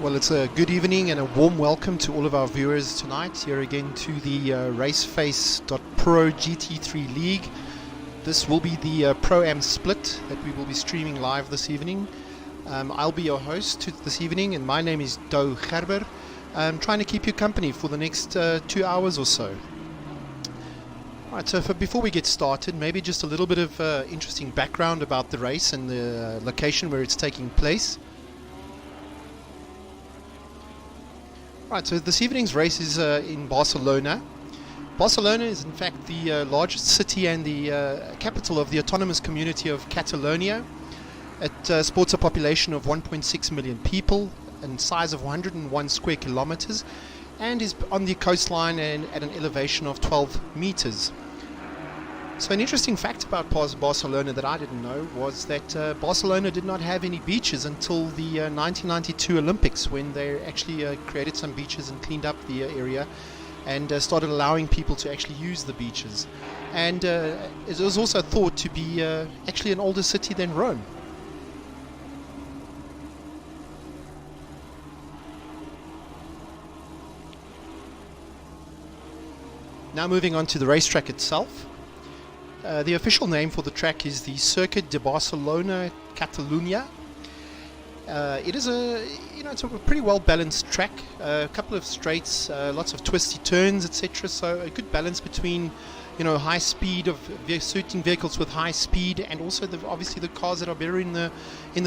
Well, it's a good evening and a warm welcome to all of our viewers tonight here again to the RaceFace.Pro GT3 League. This will be the Pro-Am split that we will be streaming live this evening. I'll be your host this evening, and my name is Douw Gerber. I'm trying to keep you company for the next 2 hours or so. Alright, so before we get started, maybe just a little bit of interesting background about the race and the location where it's taking place. Right, so this evening's race is in Barcelona. Barcelona is in fact the largest city and the capital of the autonomous community of Catalonia. It sports a population of 1.6 million people and size of 101 square kilometers, and is on the coastline and at an elevation of 12 meters. So an interesting fact about Barcelona that I didn't know was that Barcelona did not have any beaches until the 1992 Olympics, when they actually created some beaches and cleaned up the area and started allowing people to actually use the beaches. And it was also thought to be actually an older city than Rome. Now moving on to the racetrack itself. The official name for the track is the Circuit de Barcelona Catalunya. It is it's a pretty well balanced track. A couple of straights, lots of twisty turns, etc. So a good balance between, high speed of suiting vehicles with high speed, and also obviously the cars that are better in the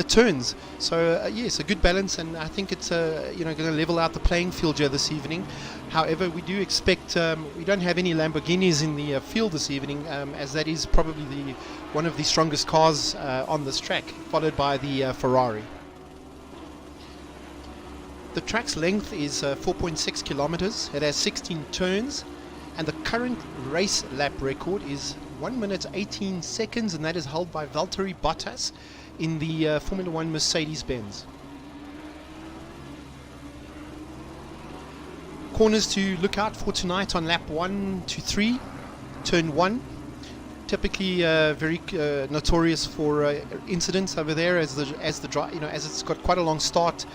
turns. So yes, a good balance, and I think it's going to level out the playing field here this evening. However, we do expect we don't have any Lamborghinis in the field this evening, as that is probably one of the strongest cars on this track, followed by the Ferrari. The track's length is 4.6 kilometers. It has 16 turns, and the current race lap record is 1 minute 18 seconds, and that is held by Valtteri Bottas in the Formula 1 Mercedes-Benz. Corners to look out for tonight on lap 1 to 3, turn 1. Typically very notorious for incidents over there, as it's got quite a long start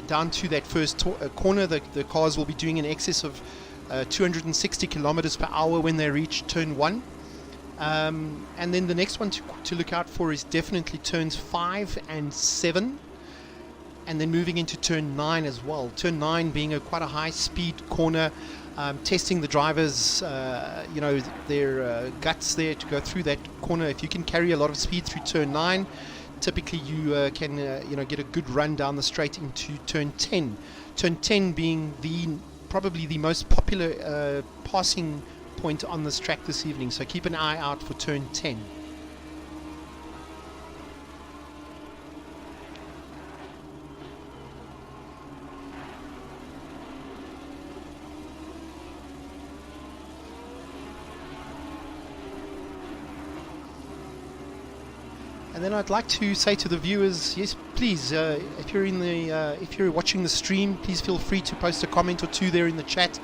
down to that first corner. The cars will be doing in excess of 260 kilometers per hour when they reach turn 1. And then the next one to look out for is definitely turns 5 and 7. And then moving into turn 9 as well. Turn 9 being quite a high speed corner, testing the drivers, their guts there to go through that corner. If you can carry a lot of speed through turn 9, typically you can get a good run down the straight into turn 10. Turn 10 being probably the most popular passing point on this track this evening. So keep an eye out for turn 10. And then I'd like to say to the viewers, yes, please, if you're watching the stream, please feel free to post a comment or two there in the chat.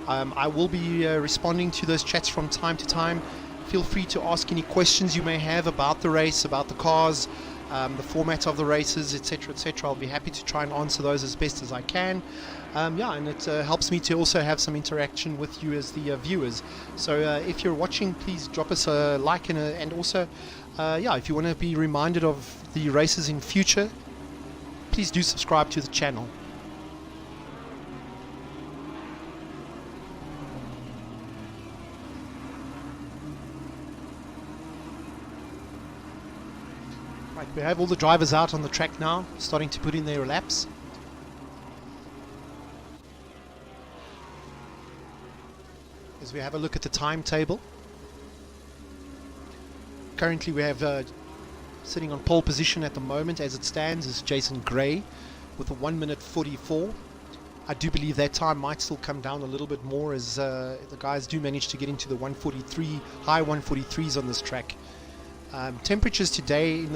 I will be responding to those chats from time to time. Feel free to ask any questions you may have about the race, about the cars, the format of the races, etc., etc. I'll be happy to try and answer those as best as I can. And it helps me to also have some interaction with you as the viewers. So if you're watching, please drop us a like, and also if you want to be reminded of the races in future, please do subscribe to the channel. Right, we have all the drivers out on the track now, starting to put in their laps. As we have a look at the timetable. Currently we have sitting on pole position at the moment as it stands is Jason Gray with a 1 minute 44. I do believe that time might still come down a little bit more, as the guys do manage to get into the 143, high 143s on this track. Temperatures today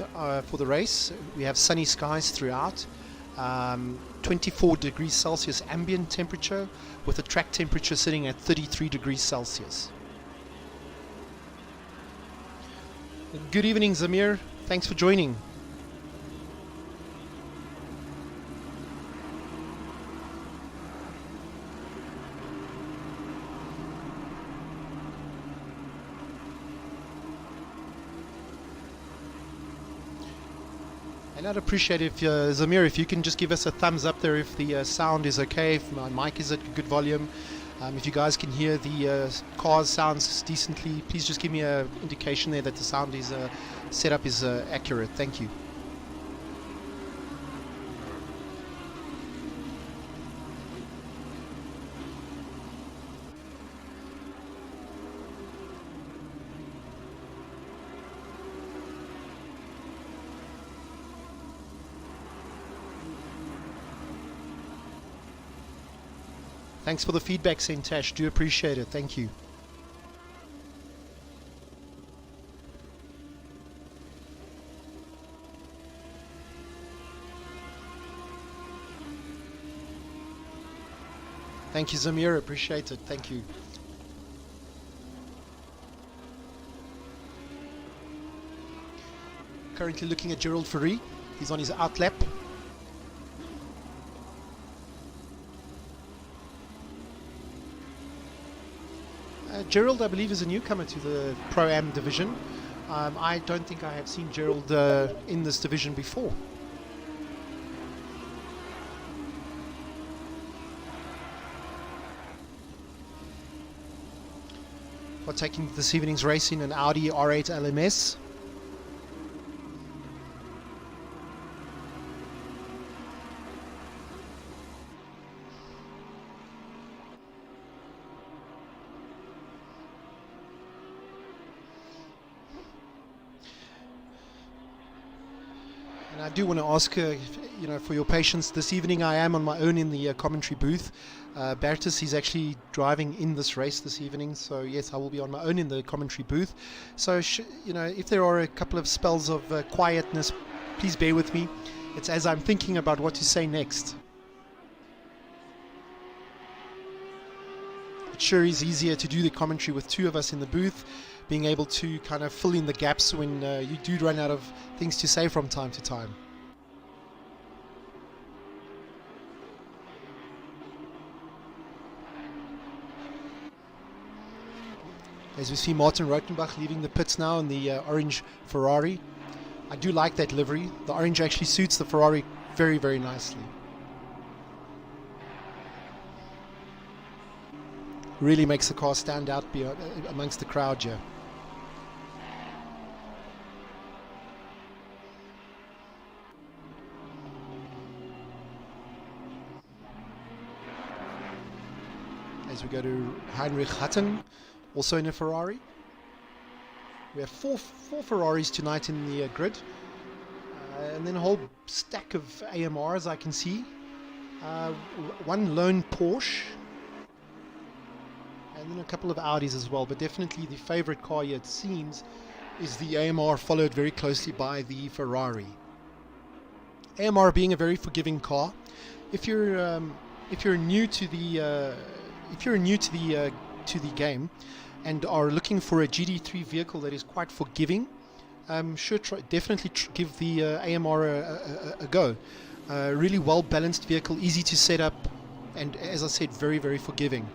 for the race, we have sunny skies throughout. 24 degrees Celsius ambient temperature, with the track temperature sitting at 33 degrees Celsius. Good evening, Zamir. Thanks for joining. And I'd appreciate if Zamir, if you can just give us a thumbs up there if the sound is okay, if my mic is at good volume. If you guys can hear the cars sounds decently, please just give me an indication there that the sound is setup is accurate. Thank you. Thanks for the feedback, Sentash. Do appreciate it. Thank you. Thank you, Zamir. Appreciate it. Thank you. Currently looking at Gerald Ferry. He's on his out lap. Gerald, I believe, is a newcomer to the Pro-Am division. I don't think I have seen Gerald in this division before. Partaking this evening's race in an Audi R8 LMS. I do want to ask, for your patience. This evening I am on my own in the commentary booth. Bertus is actually driving in this race this evening, so yes, I will be on my own in the commentary booth. So, if there are a couple of spells of quietness, please bear with me. It's as I'm thinking about what to say next. It sure is easier to do the commentary with two of us in the booth, being able to kind of fill in the gaps when you do run out of things to say from time to time. As we see Martin Rotenbach leaving the pits now in the orange Ferrari. I do like that livery. The orange actually suits the Ferrari very, very nicely. Really makes the car stand out amongst the crowd here. As we go to Heinrich Hutton, also in a Ferrari. We have four Ferraris tonight in the grid, and then a whole stack of AMRs I can see. One lone Porsche, and then a couple of Audis as well, but definitely the favorite car here, it seems, is the AMR, followed very closely by the Ferrari. AMR being a very forgiving car. If you're new to the game and are looking for a GT3 vehicle that is quite forgiving, definitely give the AMR a go. Really well balanced vehicle, easy to set up, and as I said, very, very forgiving.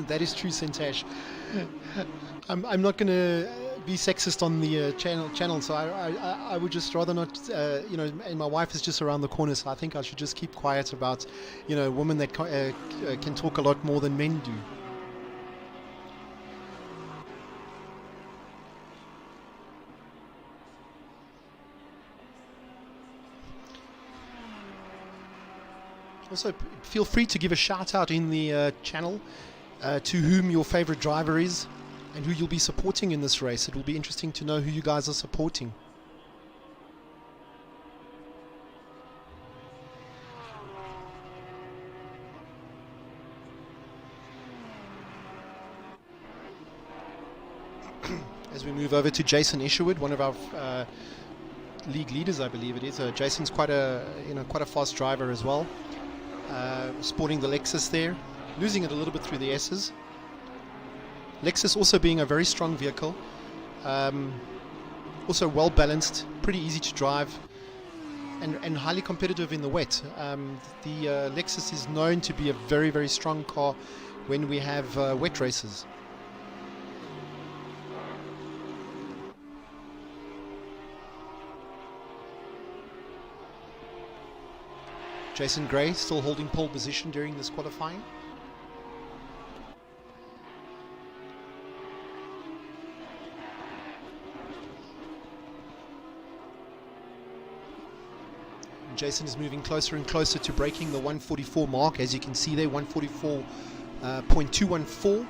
That is true, Sentash. I'm not going to be sexist on the channel, so I would just rather not, and my wife is just around the corner, so I think I should just keep quiet about, women that can talk a lot more than men do. Also, feel free to give a shout out in the channel to whom your favorite driver is and who you'll be supporting in this race. It will be interesting to know who you guys are supporting. As we move over to Jason Isherwood, one of our league leaders, I believe it is. Jason's quite a fast driver as well. Sporting the Lexus there, losing it a little bit through the S's. Lexus also being a very strong vehicle, also well balanced, pretty easy to drive. and highly competitive in the wet. The Lexus is known to be a very, very strong car when we have wet races. Jason Gray still holding pole position during this qualifying. Jason is moving closer and closer to breaking the 144 mark, as you can see there, 144.214.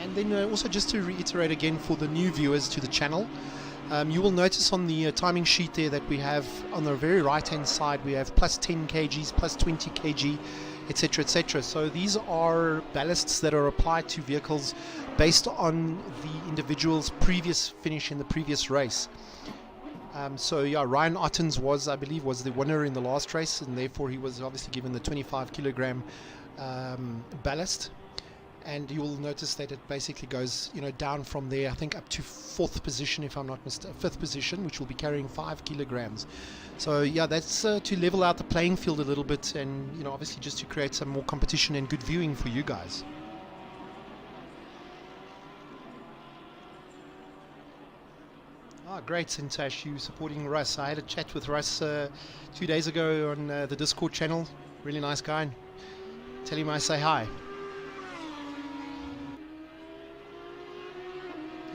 And then also just to reiterate again for the new viewers to the channel, you will notice on the timing sheet there that we have on the very right hand side we have plus 10 kgs, plus 20 kg, etc, etc. So these are ballasts that are applied to vehicles based on the individual's previous finish in the previous race. So yeah, Ryan Ottens was, I believe, was the winner in the last race, and therefore he was obviously given the 25 kilogram ballast. And you will notice that it basically goes, you know, down from there, I think up to 4th position, if I'm not mistaken, 5th position, which will be carrying 5 kilograms. So yeah, that's to level out the playing field a little bit, and you know, obviously just to create some more competition and good viewing for you guys. Great, Sintash, you supporting Russ. I had a chat with Russ 2 days ago on the Discord channel. Really nice guy. Tell him I say hi.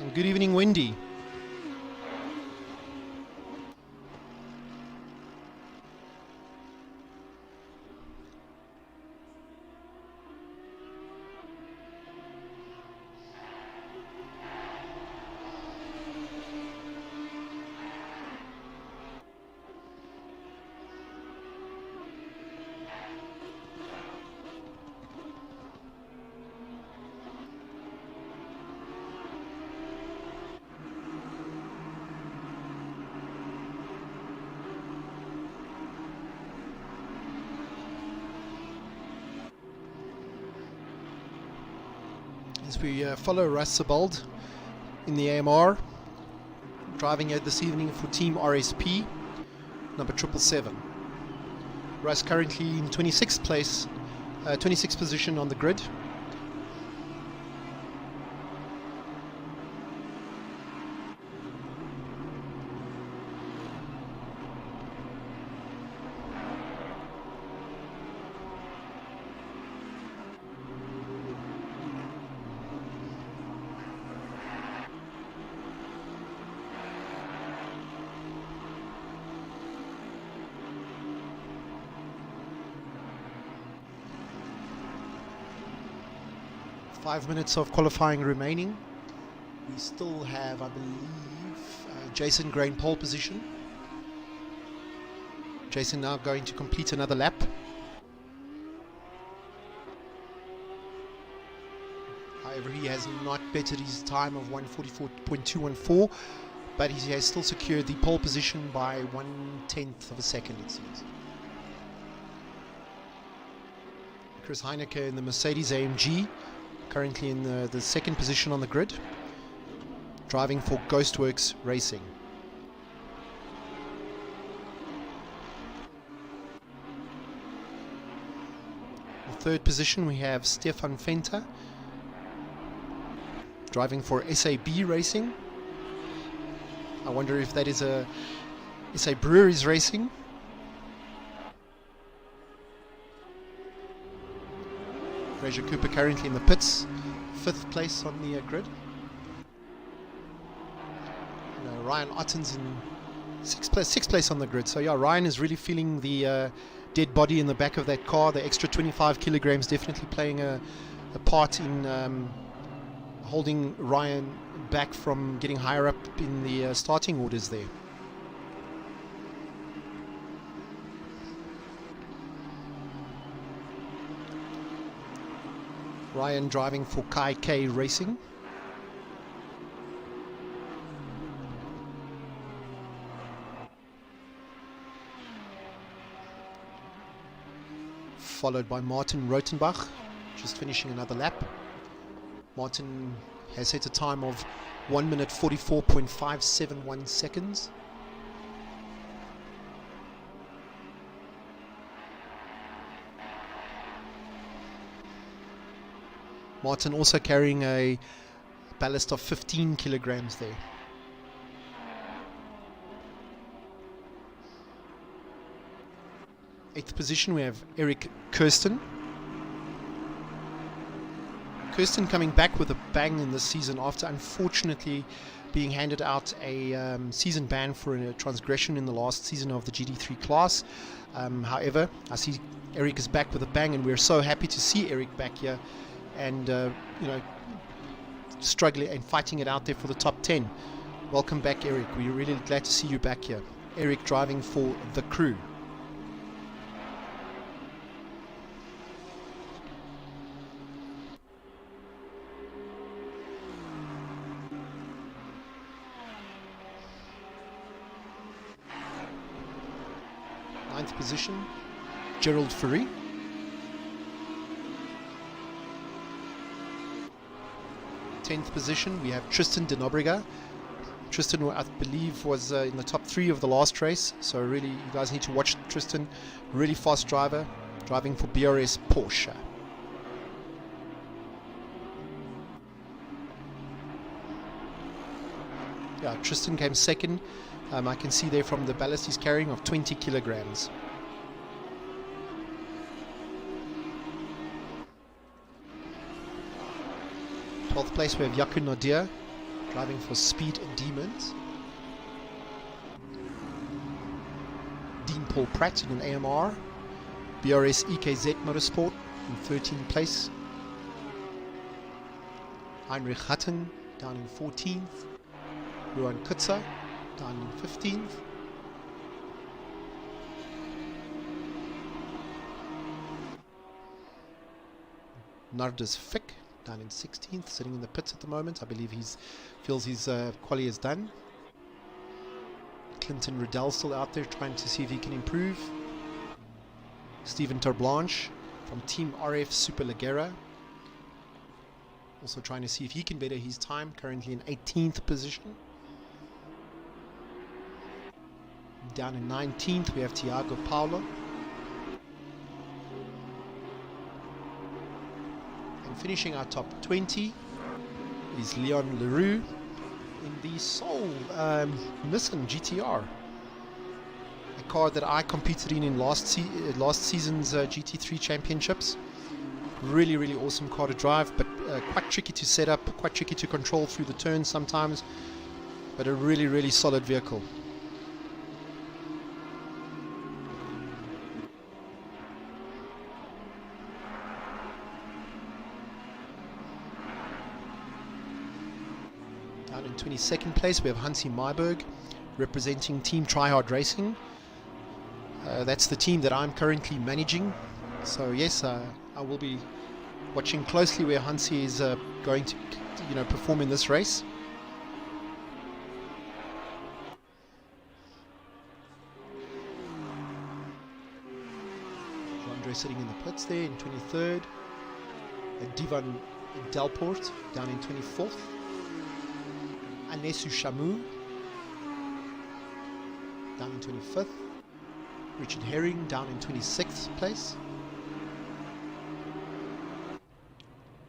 And good evening, Wendy. As we follow Russ Sebald in the AMR, driving out this evening for Team RSP, number 777. Russ currently in 26th place, 26th position on the grid. Five minutes of qualifying remaining. We still have, I believe, Jason Gray in pole position. Jason now going to complete another lap. However, he has not bettered his time of 144.214, but he has still secured the pole position by 1/10 of a second, it seems. Chris Heineke in the Mercedes AMG, currently in the second position on the grid, driving for Ghostworks Racing. The third position we have Stefan Fenter, driving for SAB Racing. I wonder if that is a SA Breweries Racing. Fraser Cooper currently in the pits, 5th place on the grid. Ryan Ottens in 6th place on the grid. So yeah, Ryan is really feeling the dead body in the back of that car. The extra 25 kilograms definitely playing a part in holding Ryan back from getting higher up in the starting orders there. Ryan driving for Kai K Racing. Followed by Martin Rotenbach, just finishing another lap. Martin has hit a time of 1 minute 44.571 seconds. Martin also carrying a ballast of 15 kilograms there. Eighth position we have Eric Kirsten. Kirsten coming back with a bang in this season after unfortunately being handed out a season ban for a transgression in the last season of the GT3 class. However, I see Eric is back with a bang, and we're so happy to see Eric back here and struggling and fighting it out there for the top 10. Welcome back, Eric. We're really glad to see you back here. Eric driving for the crew. Ninth position, Gerald Ferry. 10th position, we have Tristan De Nobrega. Tristan, I believe, was in the top 3 of the last race, so really you guys need to watch Tristan. Really fast driver, driving for BRS Porsche. Yeah, Tristan came second. I can see there from the ballast he's carrying of 20 kilograms. Twelfth place we have Yaku Nadir driving for Speed Demons. Dean Paul Pratt in an AMR. BRS EKZ Motorsport in 13th place. Heinrich Hutton down in 14th. Ruan Kutzer down in 15th. Nardus Fick down in 16th, sitting in the pits at the moment. I believe he feels his quali is done. Clinton Riddell still out there trying to see if he can improve. Stephen Terblanche from Team RF Super Leggera, also trying to see if he can better his time, currently in 18th position. Down in 19th we have Tiago Paulo. And finishing our top 20 is Leon Leroux in the Soul Nissan GTR, a car that I competed in last season's GT3 championships. Really awesome car to drive, but quite tricky to set up, quite tricky to control through the turns sometimes, but a really solid vehicle. Down in 22nd place we have Hansi Myberg representing Team Tryhard Racing. That's the team that I'm currently managing, so yes, I will be watching closely where Hansi is going to perform in this race. Andre sitting in the pits there in 23rd. Divan Delport down in 24th. Anesu Shamu down in 25th. Richard Herring down in 26th place.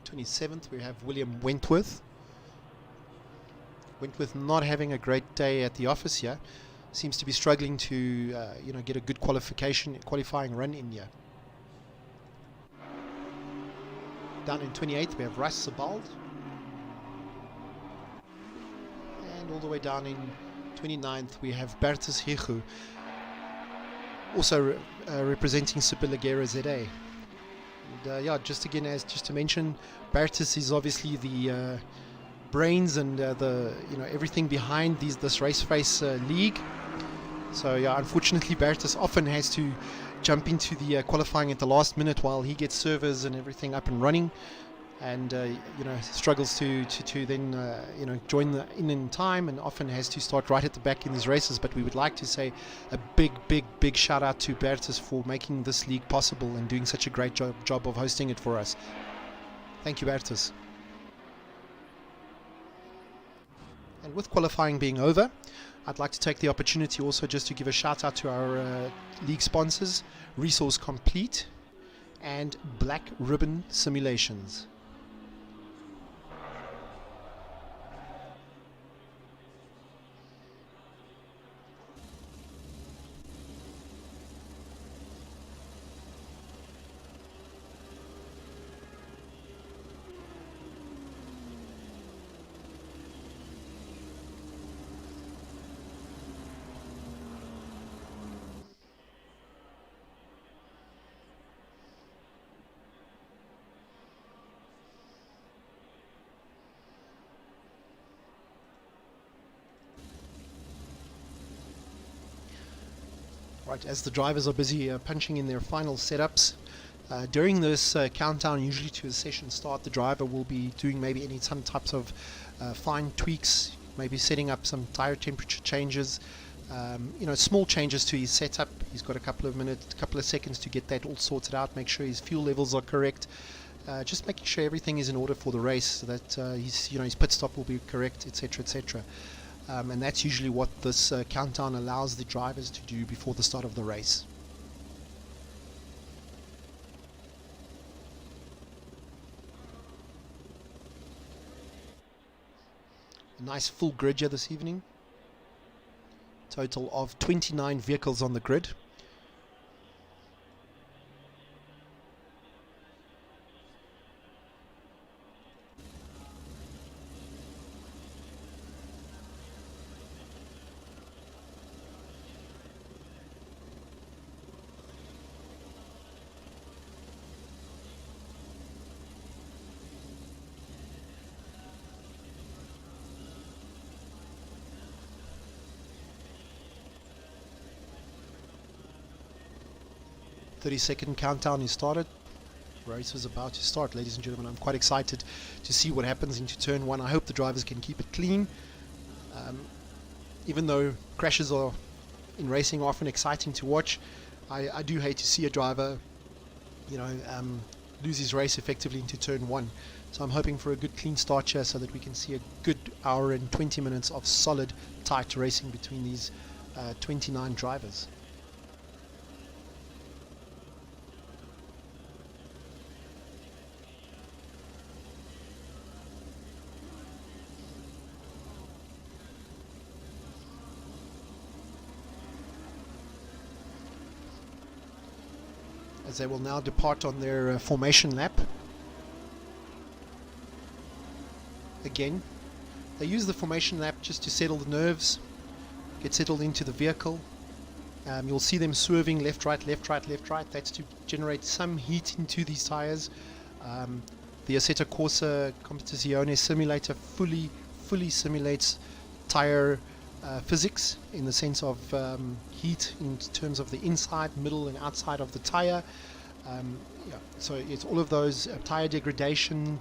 27th we have William Wentworth. Wentworth not having a great day at the office here. Seems to be struggling to get a good qualifying run in here. Down in 28th we have Russ Sebald. And all the way down in 29th we have Bertus Hichu, also representing Super Leggera ZA. And yeah, just to mention, Bertus is obviously the brains and everything behind this RaceFace league. So yeah, unfortunately Bertus often has to jump into the qualifying at the last minute while he gets servers and everything up and running, and struggles to then join in time, and often has to start right at the back in these races. But we would like to say a big shout out to Bertus for making this league possible and doing such a great job of hosting it for us. Thank you, Bertus. And with qualifying being over, I'd like to take the opportunity also just to give a shout out to our league sponsors, Resource Complete and Black Ribbon Simulations. Right, as the drivers are busy punching in their final setups, during this countdown, usually to a session start, the driver will be doing maybe some types of fine tweaks, maybe setting up some tire temperature changes, small changes to his setup. He's got a couple of seconds to get that all sorted out, make sure his fuel levels are correct, just making sure everything is in order for the race, so that his pit stop will be correct, etc., etc. And that's usually what this countdown allows the drivers to do before the start of the race. A nice full grid here this evening. Total of 29 vehicles on the grid. Second countdown is started. Race is about to start, ladies and gentlemen. I'm quite excited to see what happens into turn one. I hope the drivers can keep it clean. Even though crashes are in racing often exciting to watch, I do hate to see a driver lose his race effectively into turn one. So I'm hoping for a good clean start here, so that we can see a good hour and 20 minutes of solid tight racing between these 29 drivers. As they will now depart on their formation lap. Again, they use the formation lap just to settle the nerves, get settled into the vehicle. You'll see them swerving left, right, left, right, left, right. That's to generate some heat into these tires. The Assetto Corsa Competizione simulator fully simulates tire physics, in the sense of heat in terms of the inside, middle and outside of the tire. So it's all of those tire degradation,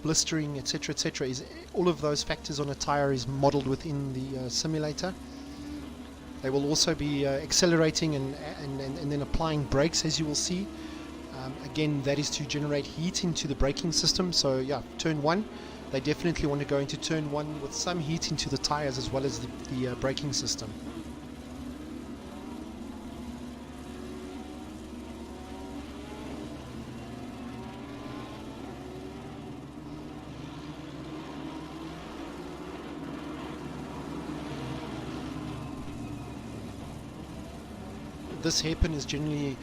blistering, etc., etc. Is all of those factors on a tire is modeled within the simulator. They will also be accelerating and then applying brakes, as you will see. Again, that is to generate heat into the braking system. So yeah, turn one, they definitely want to go into turn one with some heat into the tires as well as the braking system. This hairpin is generally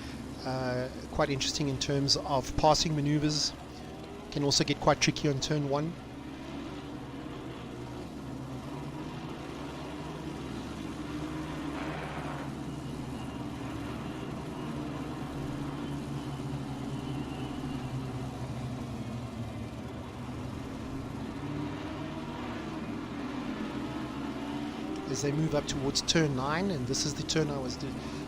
quite interesting in terms of passing maneuvers. Can also get quite tricky on turn one. As they move up towards turn 9, and this is the turn I was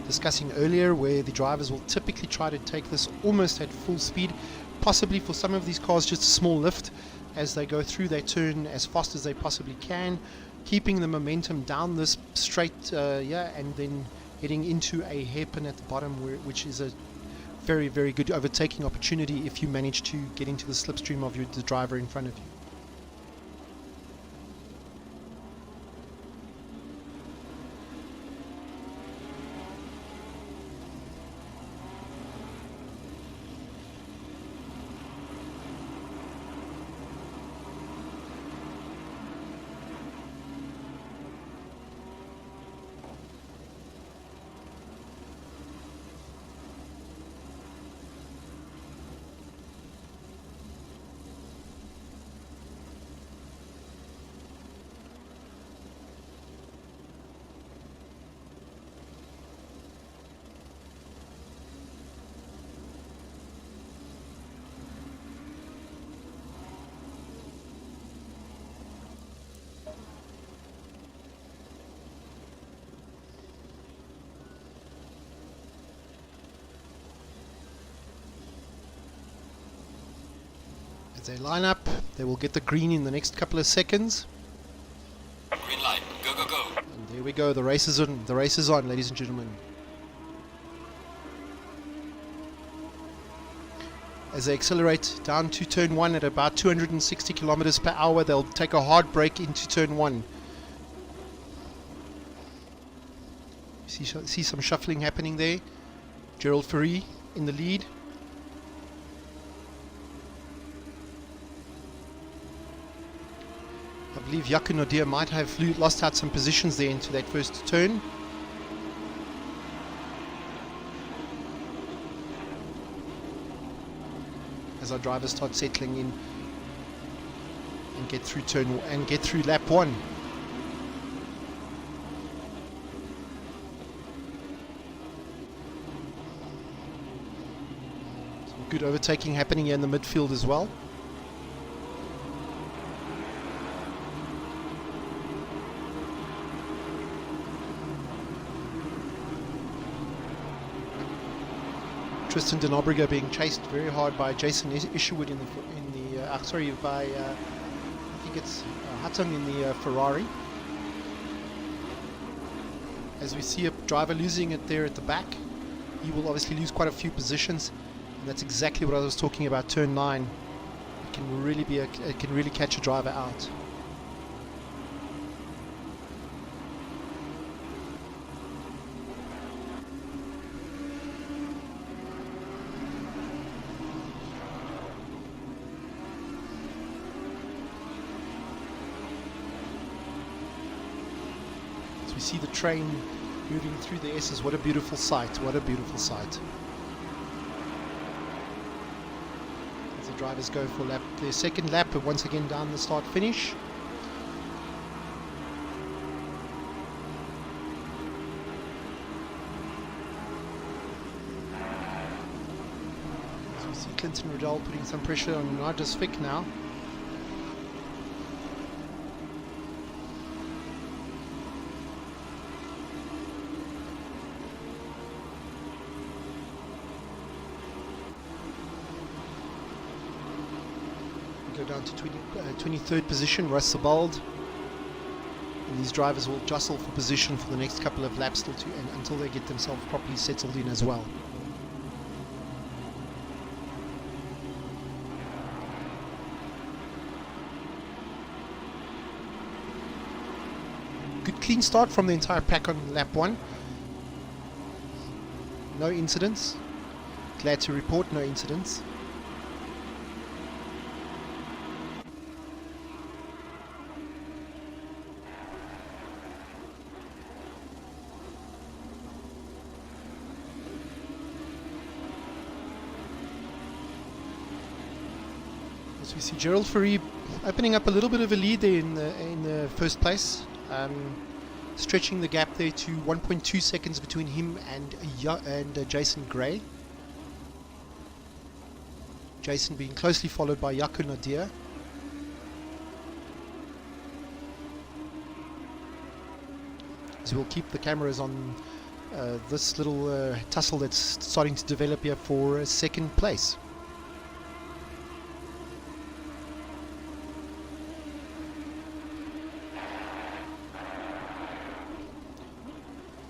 discussing earlier, where the drivers will typically try to take this almost at full speed, possibly for some of these cars just a small lift as they go through their turn as fast as they possibly can, keeping the momentum down this straight and then heading into a hairpin at the bottom, which is a very, very good overtaking opportunity if you manage to get into the slipstream of the driver in front of you. As they line up, they will get the green in the next couple of seconds. Green light, go, go, go. And there we go, the race is on, ladies and gentlemen. As they accelerate down to turn 1 at about 260 kilometers per hour, they'll take a hard brake into turn 1. See some shuffling happening there. Gerald Ferry in the lead. I believe Jaco Nodia might have lost out some positions there into that first turn. As our drivers start settling in and get through lap 1. Some good overtaking happening here in the midfield as well. Tristan De Nobrega being chased very hard by Jason Isherwood I think it's Hatton in the Ferrari. As we see a driver losing it there at the back, he will obviously lose quite a few positions, and that's exactly what I was talking about. Turn 9, it can really catch a driver out. We see the train moving through the S's. What a beautiful sight, what a beautiful sight. As the drivers go for their second lap, but once again down the start finish. As we see Clinton Riddell putting some pressure on Nigel Fick now. Down to 23rd position, Russ Sabald, and these drivers will jostle for position for the next couple of laps until they get themselves properly settled in as well. Good clean start from the entire pack on lap 1. No incidents. Glad to report no incidents. So we see Gerald Ferry opening up a little bit of a lead there in the first place, stretching the gap there to 1.2 seconds between him and Jason Gray. Jason being closely followed by Jaco Nodia. So we'll keep the cameras on this little tussle that's starting to develop here for second place.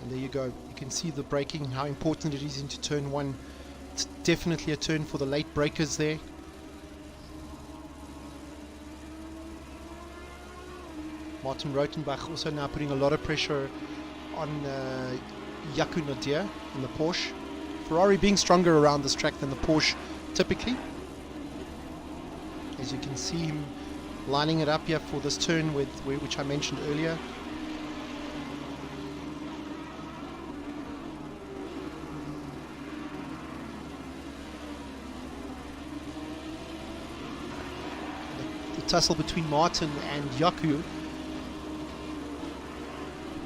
There you go. You can see the braking, how important it is into turn 1. It's definitely a turn for the late breakers there. Martin Rotenbach also now putting a lot of pressure on Jaco Nodia in the Porsche. Ferrari being stronger around this track than the Porsche typically. As you can see him lining it up here for this turn which I mentioned earlier. Tussle between Martin and Jaco,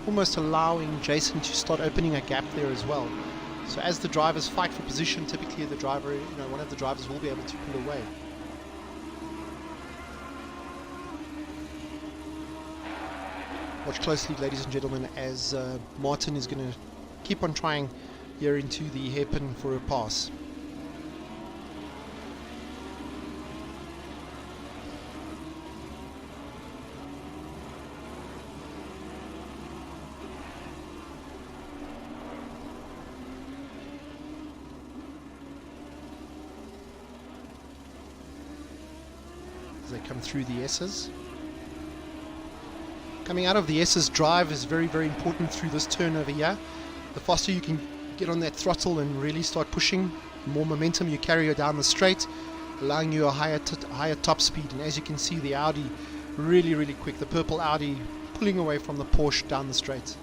almost allowing Jason to start opening a gap there as well. So as the drivers fight for position, typically the driver, one of the drivers will be able to pull away. Watch closely, ladies and gentlemen, as Martin is going to keep on trying here into the hairpin for a pass. come through the S's. Coming out of the S's, drive is very, very important through this turn over here. The faster you can get on that throttle and really start pushing, the more momentum you carry down the straight, allowing you a higher top speed. And as you can see, the Audi really, really quick. The purple Audi pulling away from the Porsche down the straight.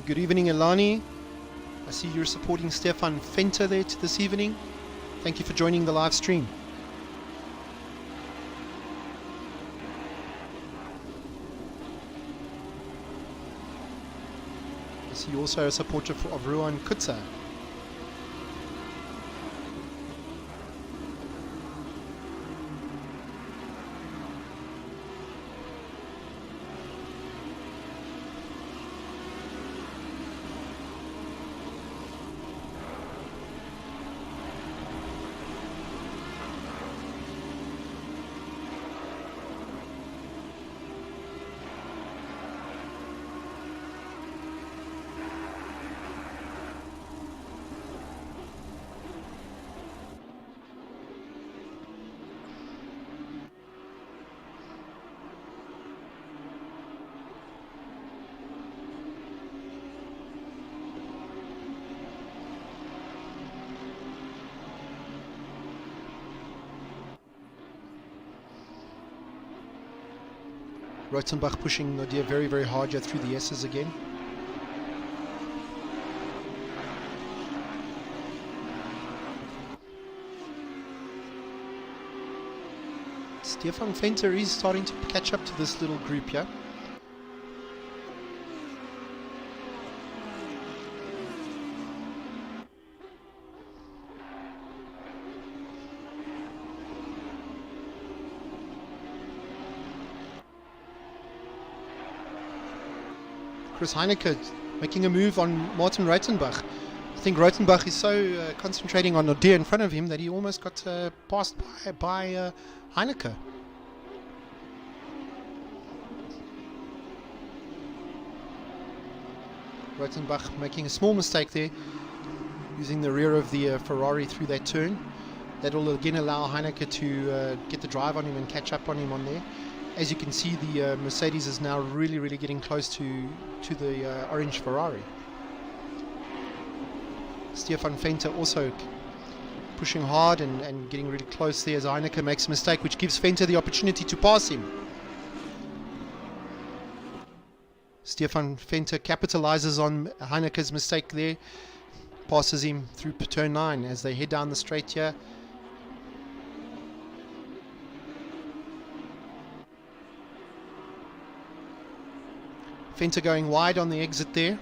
Good evening, Elani. I see you're supporting Stefan Venter there this evening. Thank you for joining the live stream. I see you also a supporter of Ruan Kutza. Rotenbach pushing Nadir very, very hard yet through the S's again. Stefan Venter is starting to catch up to this little group here. Chris Heineke making a move on Martin Rotenbach. I think Rotenbach is so concentrating on Nadir in front of him that he almost got passed by Heineke. Rotenbach making a small mistake there, using the rear of the Ferrari through that turn. That will again allow Heineke to get the drive on him and catch up on him on there. As you can see, the Mercedes is now really, really getting close to the orange Ferrari. Stefan Venter also pushing hard and getting really close there as Heineke makes a mistake, which gives Venter the opportunity to pass him. Stefan Venter capitalizes on Heineke's mistake there, passes him through turn 9 as they head down the straight here. Venter going wide on the exit there.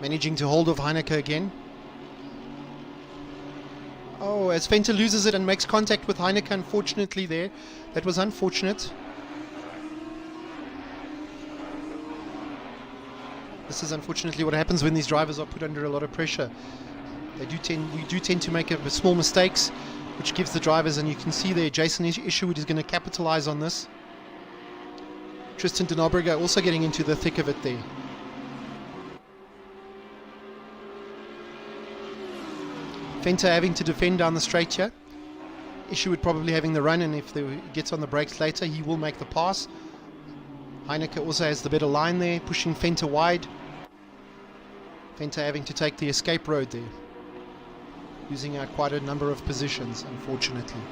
Managing to hold off Heineke again. Oh, as Venter loses it and makes contact with Heineke, unfortunately there. That was unfortunate. This is unfortunately what happens when these drivers are put under a lot of pressure. We do tend to make small mistakes, which gives the drivers, and you can see there, Jason Isherwood is going to capitalize on this. Tristan De Nobrega also getting into the thick of it there. Venter having to defend down the straight here. Isherwood probably having the run, and if he gets on the brakes later, he will make the pass. Heineke also has the better line there, pushing Venter wide. Venter having to take the escape road there, losing out quite a number of positions, unfortunately.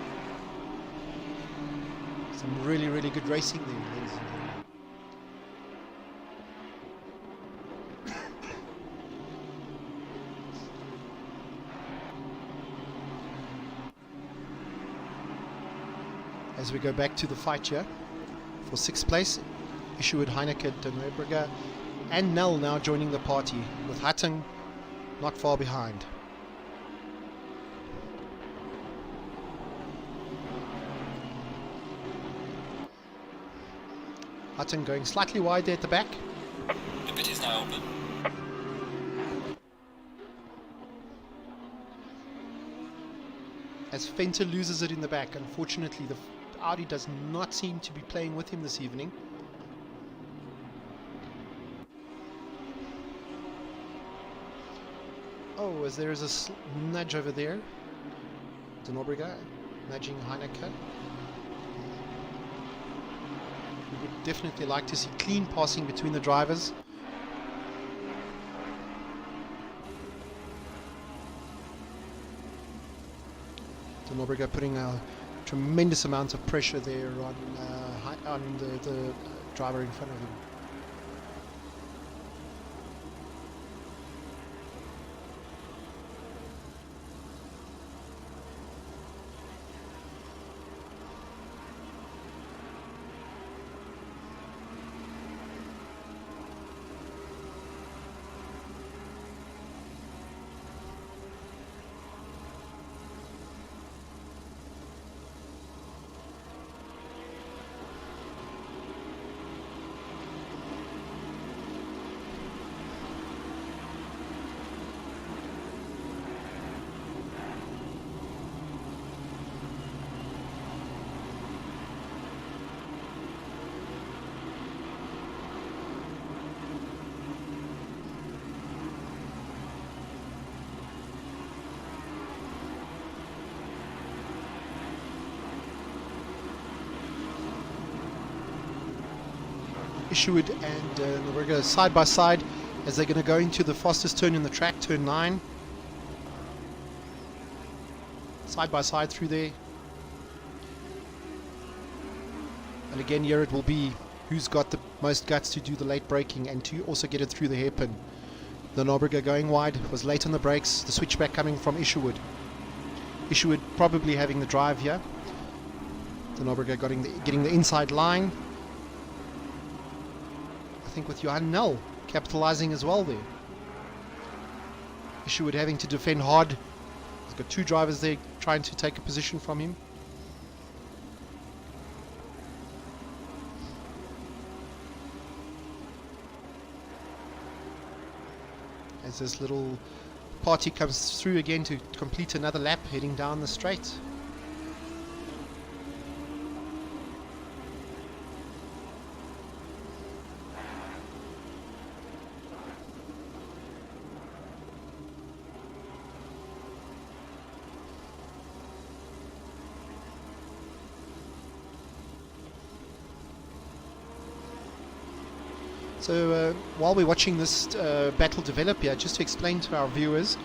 Some really, really good racing there, ladies and gentlemen. As we go back to the fight here for 6th place, Isherwood, Heineke, De Nobrega and Nel now joining the party, with Hatton not far behind. Hatton going slightly wide there at the back. The pit is now open. As Venter loses it in the back, unfortunately the Audi does not seem to be playing with him this evening. Oh, as there is a nudge over there. De Nobrega nudging Heineke. We would definitely like to see clean passing between the drivers. De Nobrega putting a tremendous amount of pressure there on the driver in front of him. Isherwood and Nobrega side by side as they're going to go into the fastest turn in the track, turn 9. Side by side through there. And again, here it will be who's got the most guts to do the late braking and to also get it through the hairpin. De Nobrega going wide, was late on the brakes, the switchback coming from Isherwood. Isherwood probably having the drive here. De Nobrega getting the inside line. I think with Johan Null capitalizing as well there. Isherwood having to defend hard. He's got two drivers there trying to take a position from him. As this little party comes through again to complete another lap heading down the straight. So while we're watching this battle develop here, just to explain to our viewers,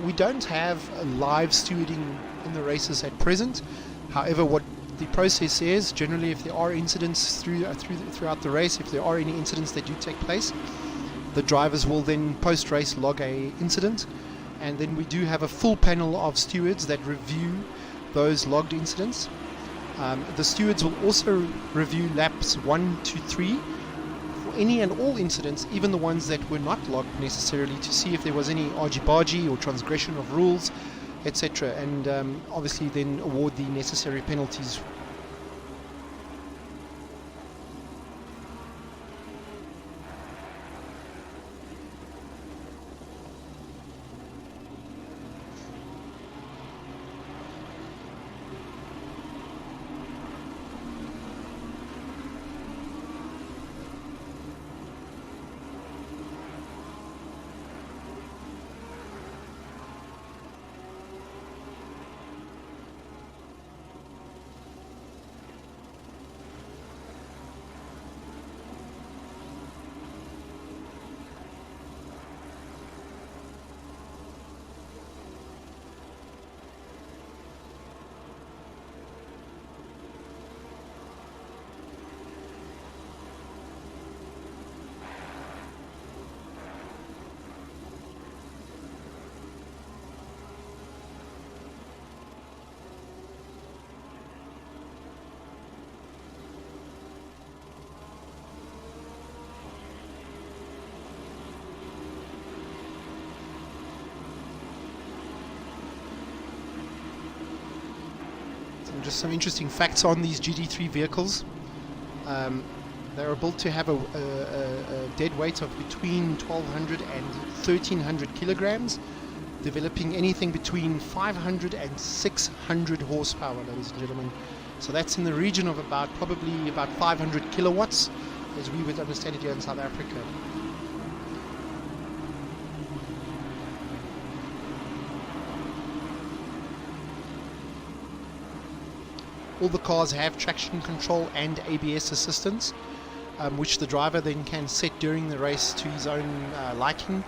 we don't have a live stewarding in the races at present. However, what the process is, generally if there are incidents throughout the race, if there are any incidents that do take place, the drivers will then post-race log a incident, and then we do have a full panel of stewards that review those logged incidents. The stewards will also review laps 1 to 3 any and all incidents, even the ones that were not logged necessarily, to see if there was any argy-bargy or transgression of rules, etc., and obviously then award the necessary penalties. Just some interesting facts on these GT3 vehicles. They are built to have a dead weight of between 1200 and 1300 kilograms, developing anything between 500 and 600 horsepower, ladies and gentlemen. So that's in the region of probably about 500 kilowatts, as we would understand it here in South Africa. All the cars have traction control and ABS assistance, which the driver then can set during the race to his own liking,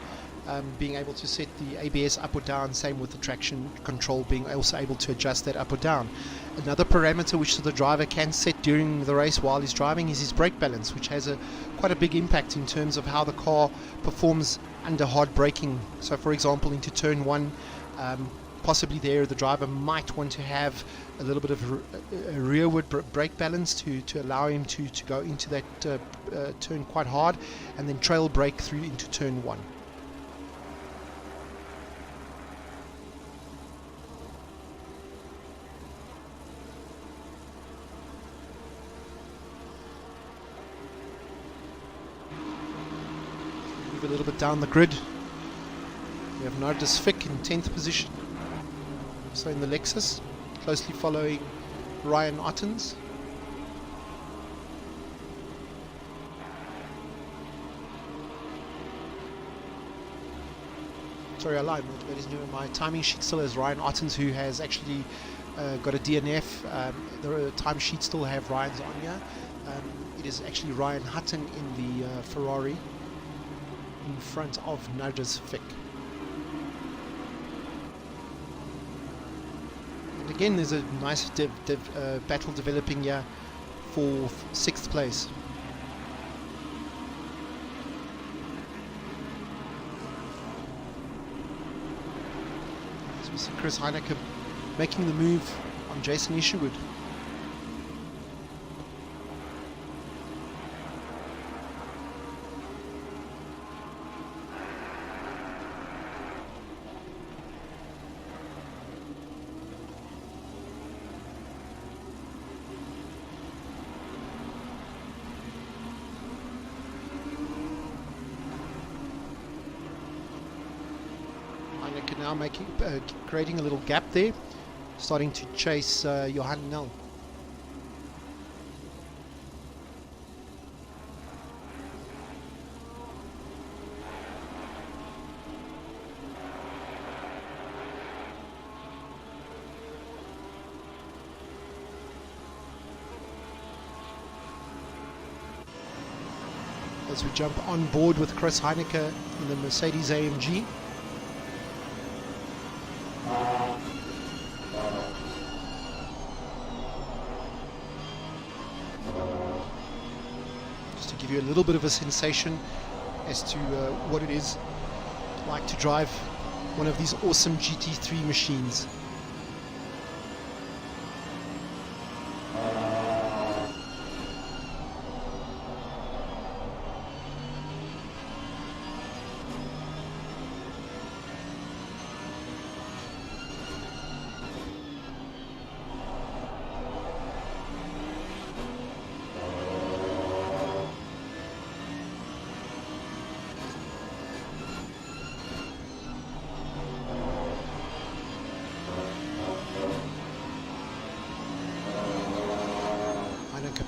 being able to set the ABS up or down, same with the traction control, being also able to adjust that up or down. Another parameter which the driver can set during the race while he's driving is his brake balance, which has quite a big impact in terms of how the car performs under hard braking. So for example, into turn 1, possibly there the driver might want to have a little bit of a rearward brake balance to allow him to go into that turn quite hard, and then trail brake through into turn 1. Move a little bit down the grid. We have Nardis Fick in 10th position. So in the Lexus, closely following Ryan Ottens. Sorry, I lied. My timing sheet still has Ryan Ottens, who has actually got a DNF. The time sheet still have Ryan's on here. It is actually Ryan Hutton in the Ferrari in front of Nardis Fick. And again, there's a nice battle developing here for 6th place. So we see Chris Heineke making the move on Jason Isherwood. Now creating a little gap there, starting to chase Johan Nel. As we jump on board with Chris Heineke in the Mercedes AMG. Give you a little bit of a sensation as to what it is like to drive one of these awesome GT3 machines.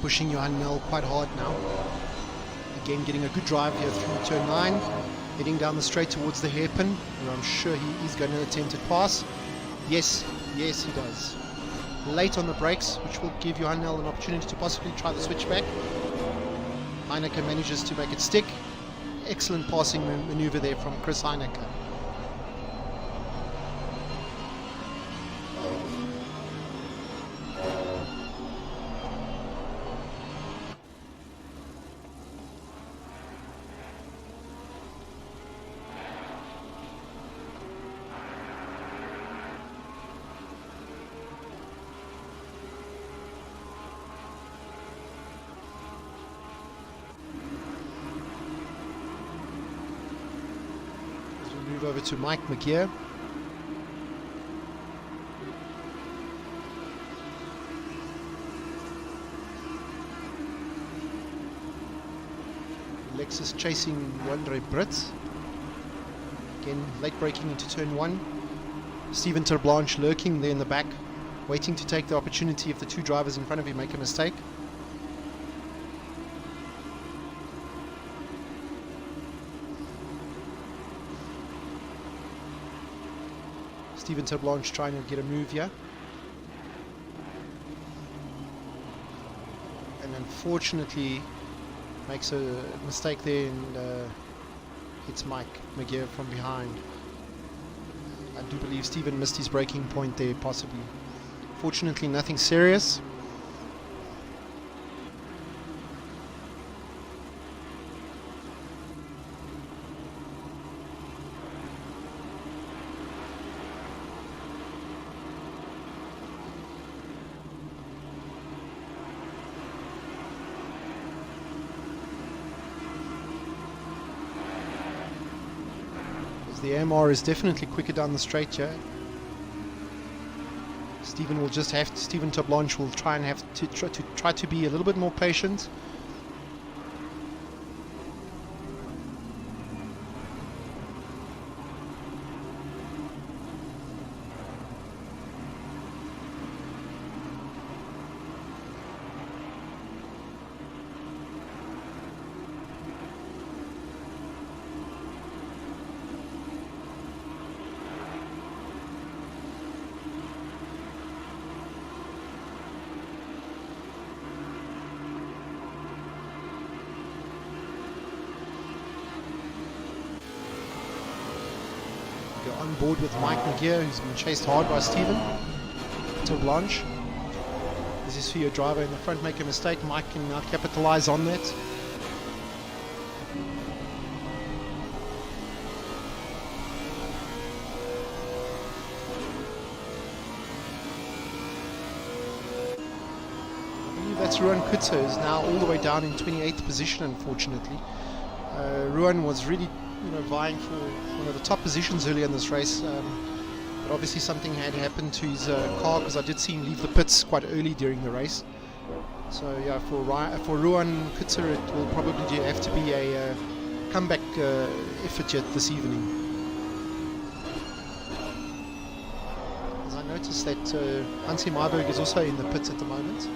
Pushing Johan Nel quite hard now. Again, getting a good drive here through turn 9, heading down the straight towards the hairpin, where I'm sure he is going to attempt a pass. Yes, he does. Late on the brakes, which will give Johan Nel an opportunity to possibly try the switchback. Heineke manages to make it stick. Excellent passing maneuver there from Chris Heineke. Move over to Mike McGear. Lexus chasing Wandre Brits. Again, late braking into turn 1. Steven Terblanche lurking there in the back, waiting to take the opportunity if the two drivers in front of him make a mistake. Stephen Tablanche trying to get a move here. And unfortunately makes a mistake there and hits Mike McGear from behind. I do believe Stephen missed his braking point there, possibly. Fortunately, nothing serious. The AMR is definitely quicker down the straight here. Stephen Tablanche will try and have to try to be a little bit more patient. On board with Mike McGear, who's been chased hard by Stephen Tablanche. This is for your driver in the front make a mistake. Mike can now capitalize on that. I believe that's Ruan Kutzer, who's now all the way down in 28th position, unfortunately. Ruan was really vying for one of the top positions early in this race, but obviously something had happened to his car, because I did see him leave the pits quite early during the race. So yeah, for Ruan Kutzer it will probably have to be a comeback effort yet this evening. As I noticed that Hansi Marburg is also in the pits at the moment.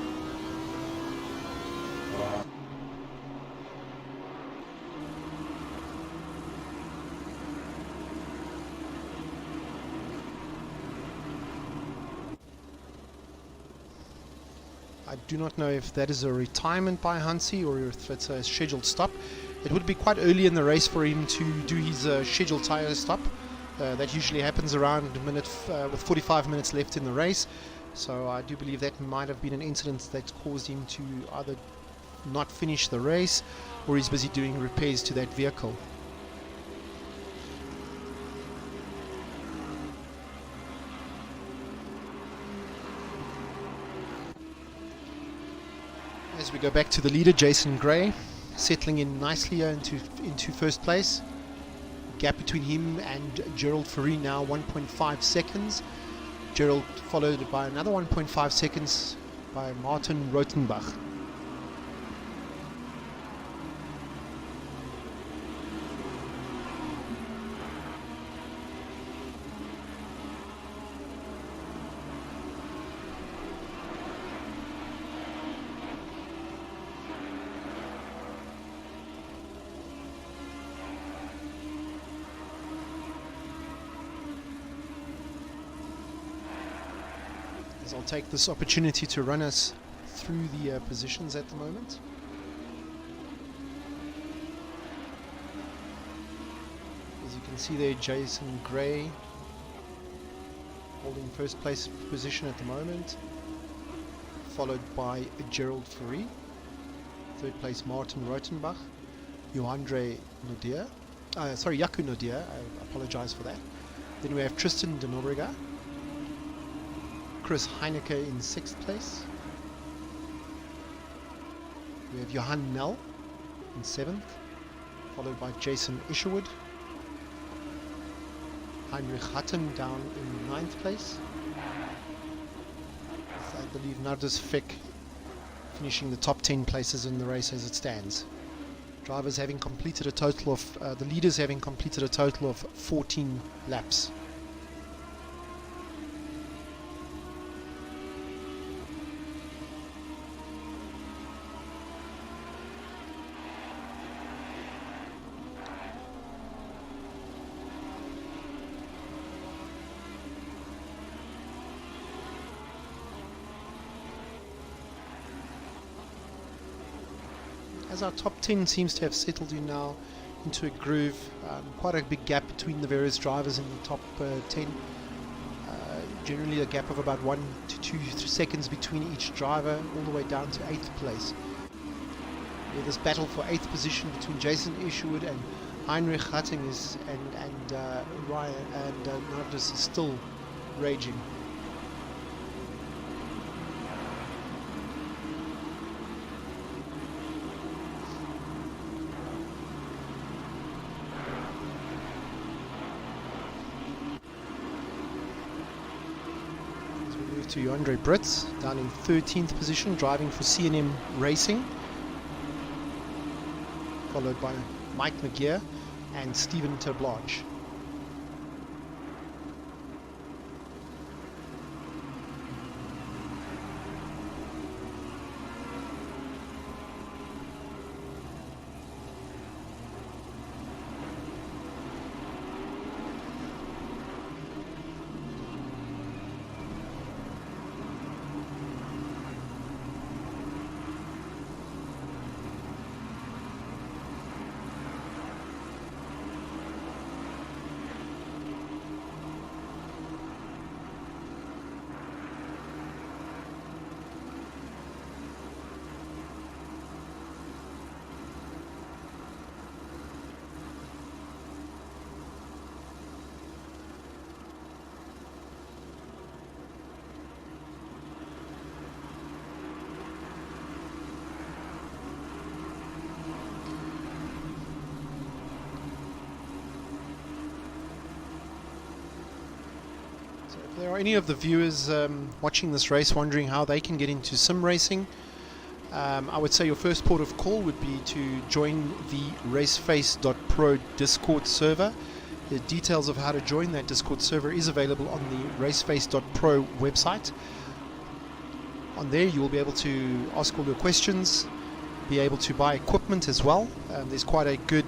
I do not know if that is a retirement by Hansi or if it's a scheduled stop. It would be quite early in the race for him to do his scheduled tyre stop. That usually happens around a minute with 45 minutes left in the race. So I do believe that might have been an incident that caused him to either not finish the race or he's busy doing repairs to that vehicle. As we go back to the leader, Jason Gray, settling in nicely here into first place. Gap between him and Gerald Ferry now 1.5 seconds. Gerald followed by another 1.5 seconds by Martin Rotenbach. I'll take this opportunity to run us through the positions at the moment. As you can see there, Jason Gray holding first place position at the moment, followed by Gerald Ferry. Third place Martin Rotenbach, Jaco Nodia, I apologize for that. Then we have Tristan De Nobrega, Chris Heineke in 6th place. We have Johan Nel in 7th, followed by Jason Isherwood. Heinrich Hutton down in 9th place. With, I believe, Nardus Fick finishing the top 10 places in the race as it stands. Drivers having completed a total of, the leaders having completed a total of 14 laps. as our top 10 seems to have settled in now into a groove, quite a big gap between the various drivers in the top 10. Generally a gap of about 1 to 2 seconds between each driver, all the way down to 8th place. Yeah, this battle for 8th position between Jason Isherwood and Heinrich Hatting and Ryan and Nardis is still raging. To Andre Brits down in 13th position, driving for C&M Racing, followed by Mike McGeer and Stephen Terblanche. If there are any of the viewers watching this race wondering how they can get into sim racing, I would say your first port of call would be to join the RaceFace.Pro Discord server. The details of how to join that Discord server is available on the RaceFace.Pro website. On there you will be able to ask all your questions, be able to buy equipment as well. There's quite a good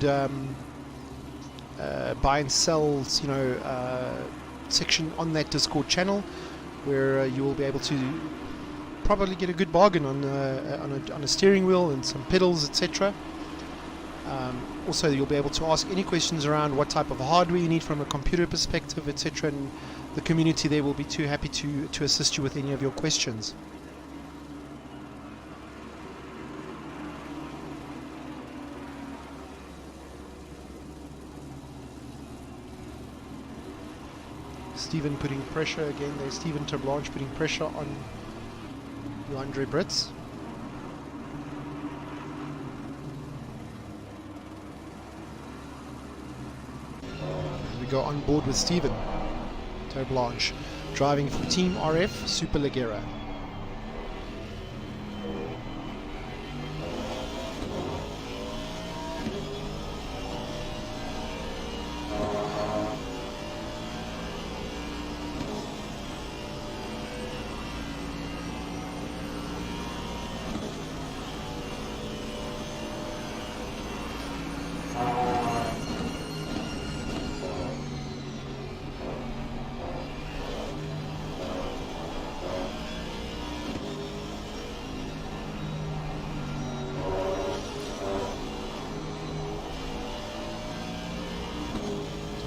buy and sell, section on that Discord channel, where you will be able to probably get a good bargain on a steering wheel and some pedals, etc. Also, you'll be able to ask any questions around what type of hardware you need from a computer perspective, etc. And the community there will be too happy to assist you with any of your questions. Stephen putting pressure again. There's Stephen Terblanche putting pressure on Andre Brits. We go on board with Stephen Terblanche, driving for Team RF Super Leggera.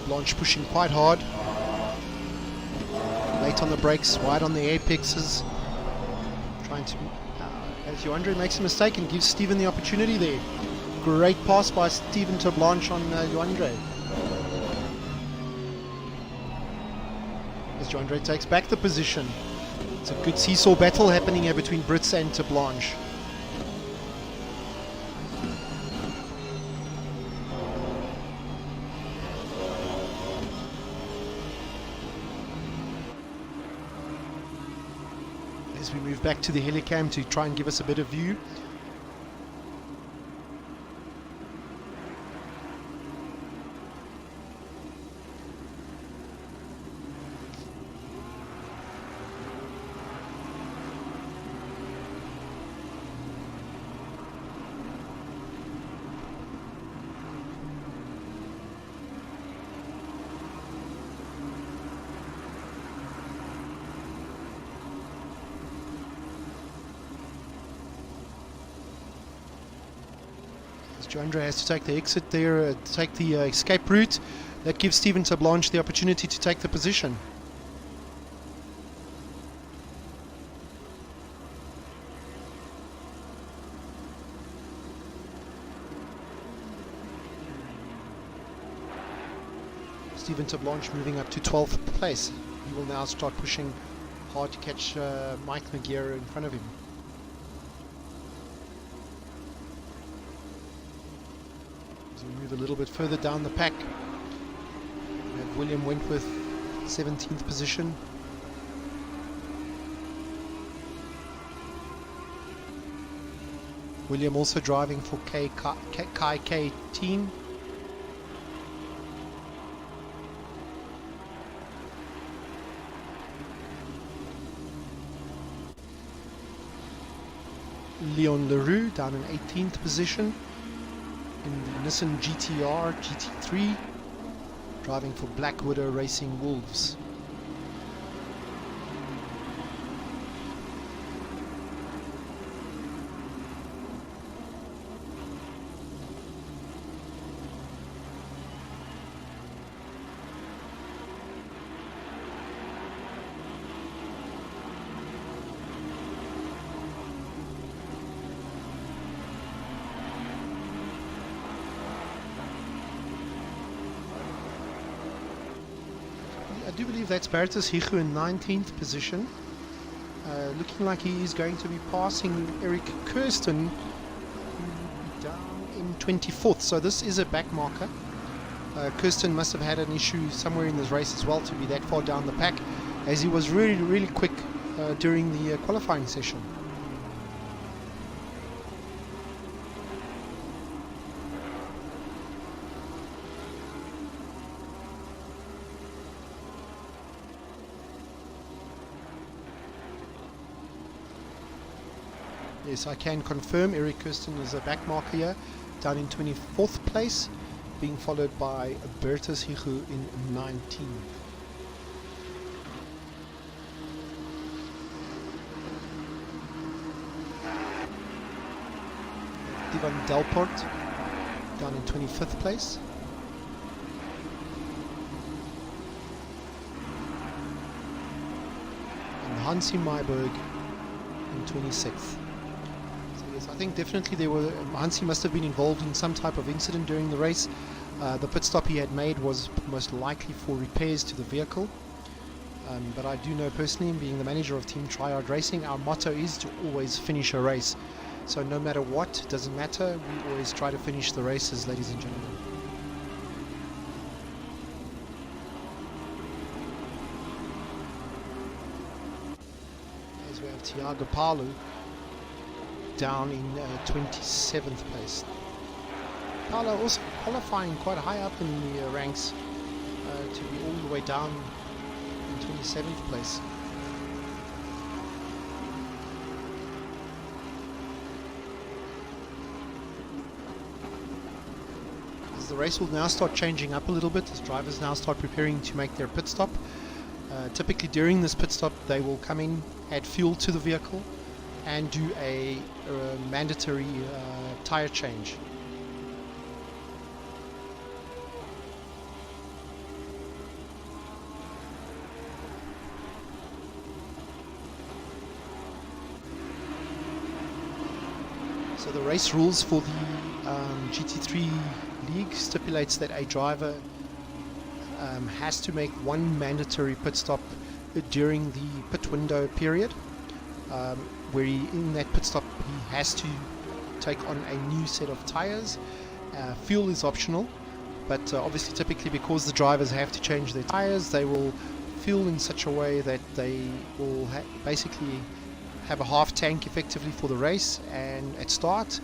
Launch pushing quite hard, late on the brakes, wide on the apexes, trying to, as Andre makes a mistake and gives Stephen the opportunity there. Great pass by Stephen Terblanche on Andre. As Andre takes back the position. It's a good seesaw battle happening here between Brits and Terblanche. As we move back to the helicam to try and give us a better view. Joe Andre has to take the exit there, take the escape route. That gives Stephen Tablanche the opportunity to take the position. Stephen Tablanche moving up to 12th place. He will now start pushing hard to catch Mike McGear in front of him. As we move a little bit further down the pack, we have William Wentworth, 17th position. William also driving for KK team. Leon Leroux down in 18th position in the Nissan GTR GT3, driving for Black Widow Racing Wolves. I do believe that's Bertus Hichu in 19th position. Looking like he is going to be passing Eric Kirsten down in 24th. So this is a back marker. Kirsten must have had an issue somewhere in this race as well to be that far down the pack, as he was really quick during the qualifying session. Yes, I can confirm Eric Kirsten is a back marker here, down in 24th place, being followed by Bertus Hichu in 19th. Ivan Delport down in 25th place. And Hansi Mayberg in 26th. I think definitely Hansi must have been involved in some type of incident during the race. The pit stop he had made was most likely for repairs to the vehicle. But I do know personally, being the manager of Team Triad Racing, our motto is to always finish a race. So no matter what, it doesn't matter, we always try to finish the races, ladies and gentlemen. As we have Tiago Palu down in 27th place. Paolo also qualifying quite high up in the ranks to be all the way down in 27th place. As the race will now start changing up a little bit, as drivers now start preparing to make their pit stop. Typically during this pit stop they will come in, add fuel to the vehicle, and do a mandatory tire change. So the race rules for the GT3 league stipulates that a driver has to make one mandatory pit stop during the pit window period, where in that pit stop he has to take on a new set of tires. Fuel is optional, but obviously typically because the drivers have to change their tires, they will fuel in such a way that they will basically have a half tank effectively for the race and at start,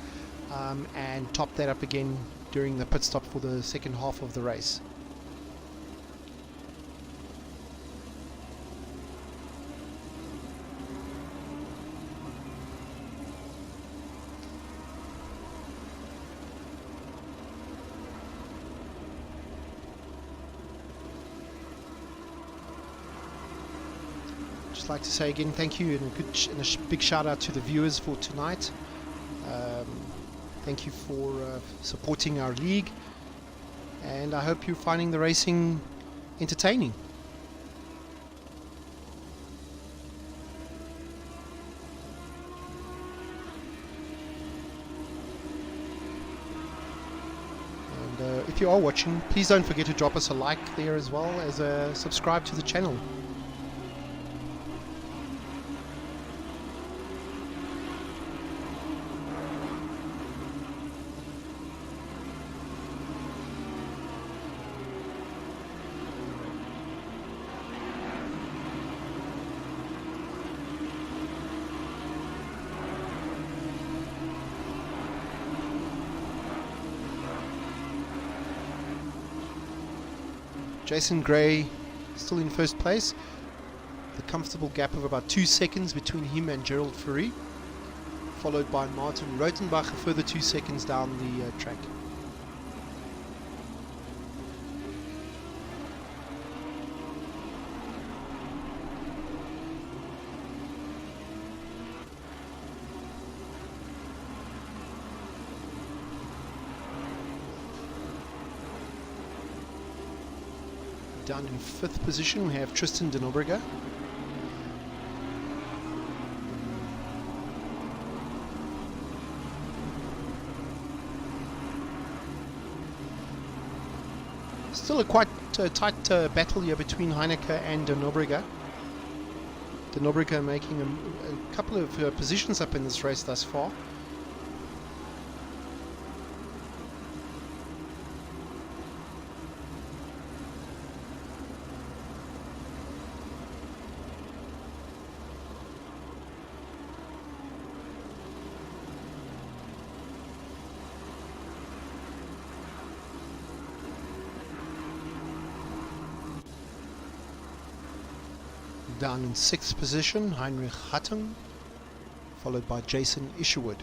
and top that up again during the pit stop for the second half of the race. Like to say again thank you and a big shout out to the viewers for tonight. Thank you for supporting our league, and I hope you're finding the racing entertaining. And if you are watching, please don't forget to drop us a like there, as well as subscribe to the channel. Jason Gray still in first place. The comfortable gap of about 2 seconds between him and Gerald Fourie, followed by Martin Rothenbach a further 2 seconds down the track. Down in 5th position we have Tristan De Nobrega. Still a quite tight battle here between Heineke and De Nobrega. De Nobrega making a couple of positions up in this race thus far. Down in 6th position, Heinrich Hattung, followed by Jason Isherwood.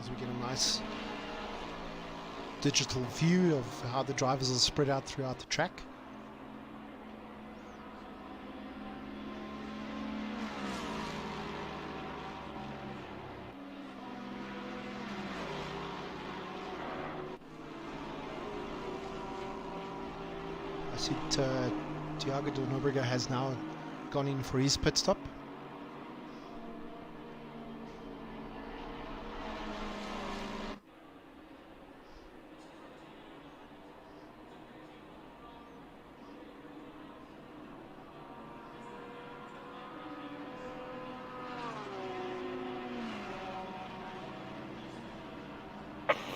As we get a nice digital view of how the drivers are spread out throughout the track. I see Douw De Nobrega has now gone in for his pit stop.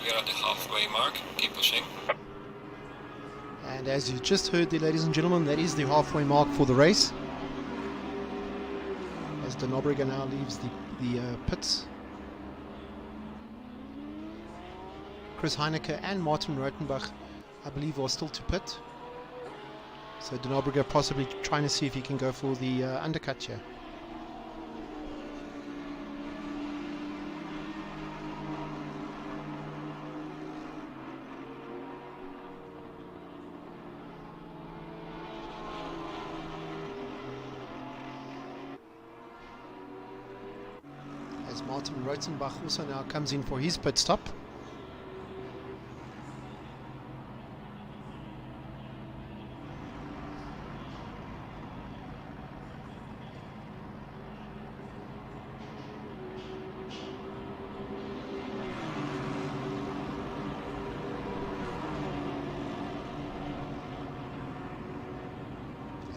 We are at the halfway mark. Keep pushing. And as you just heard there, ladies and gentlemen, that is the halfway mark for the race, as De Nobrega now leaves the pits. Chris Heineke and Martin Rothenbach, I believe, are still to pit. So De Nobrega possibly trying to see if he can go for the undercut here. Martin Rotenbach also now comes in for his pit stop.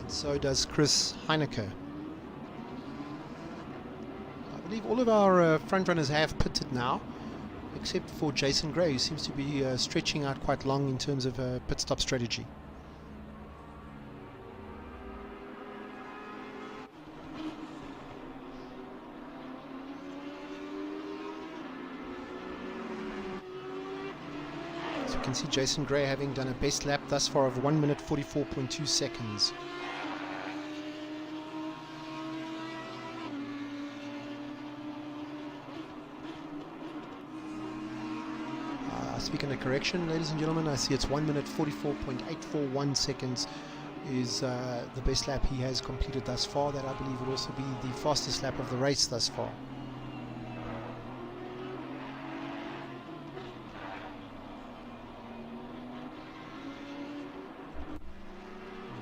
So does Chris Heineke. I believe all of our front runners have pitted now, except for Jason Gray, who seems to be stretching out quite long in terms of pit stop strategy. As you can see, Jason Gray having done a best lap thus far of 1 minute 44.2 seconds. Speaking of correction, ladies and gentlemen, I see it's 1 minute 44.841 seconds is the best lap he has completed thus far. That I believe will also be the fastest lap of the race thus far.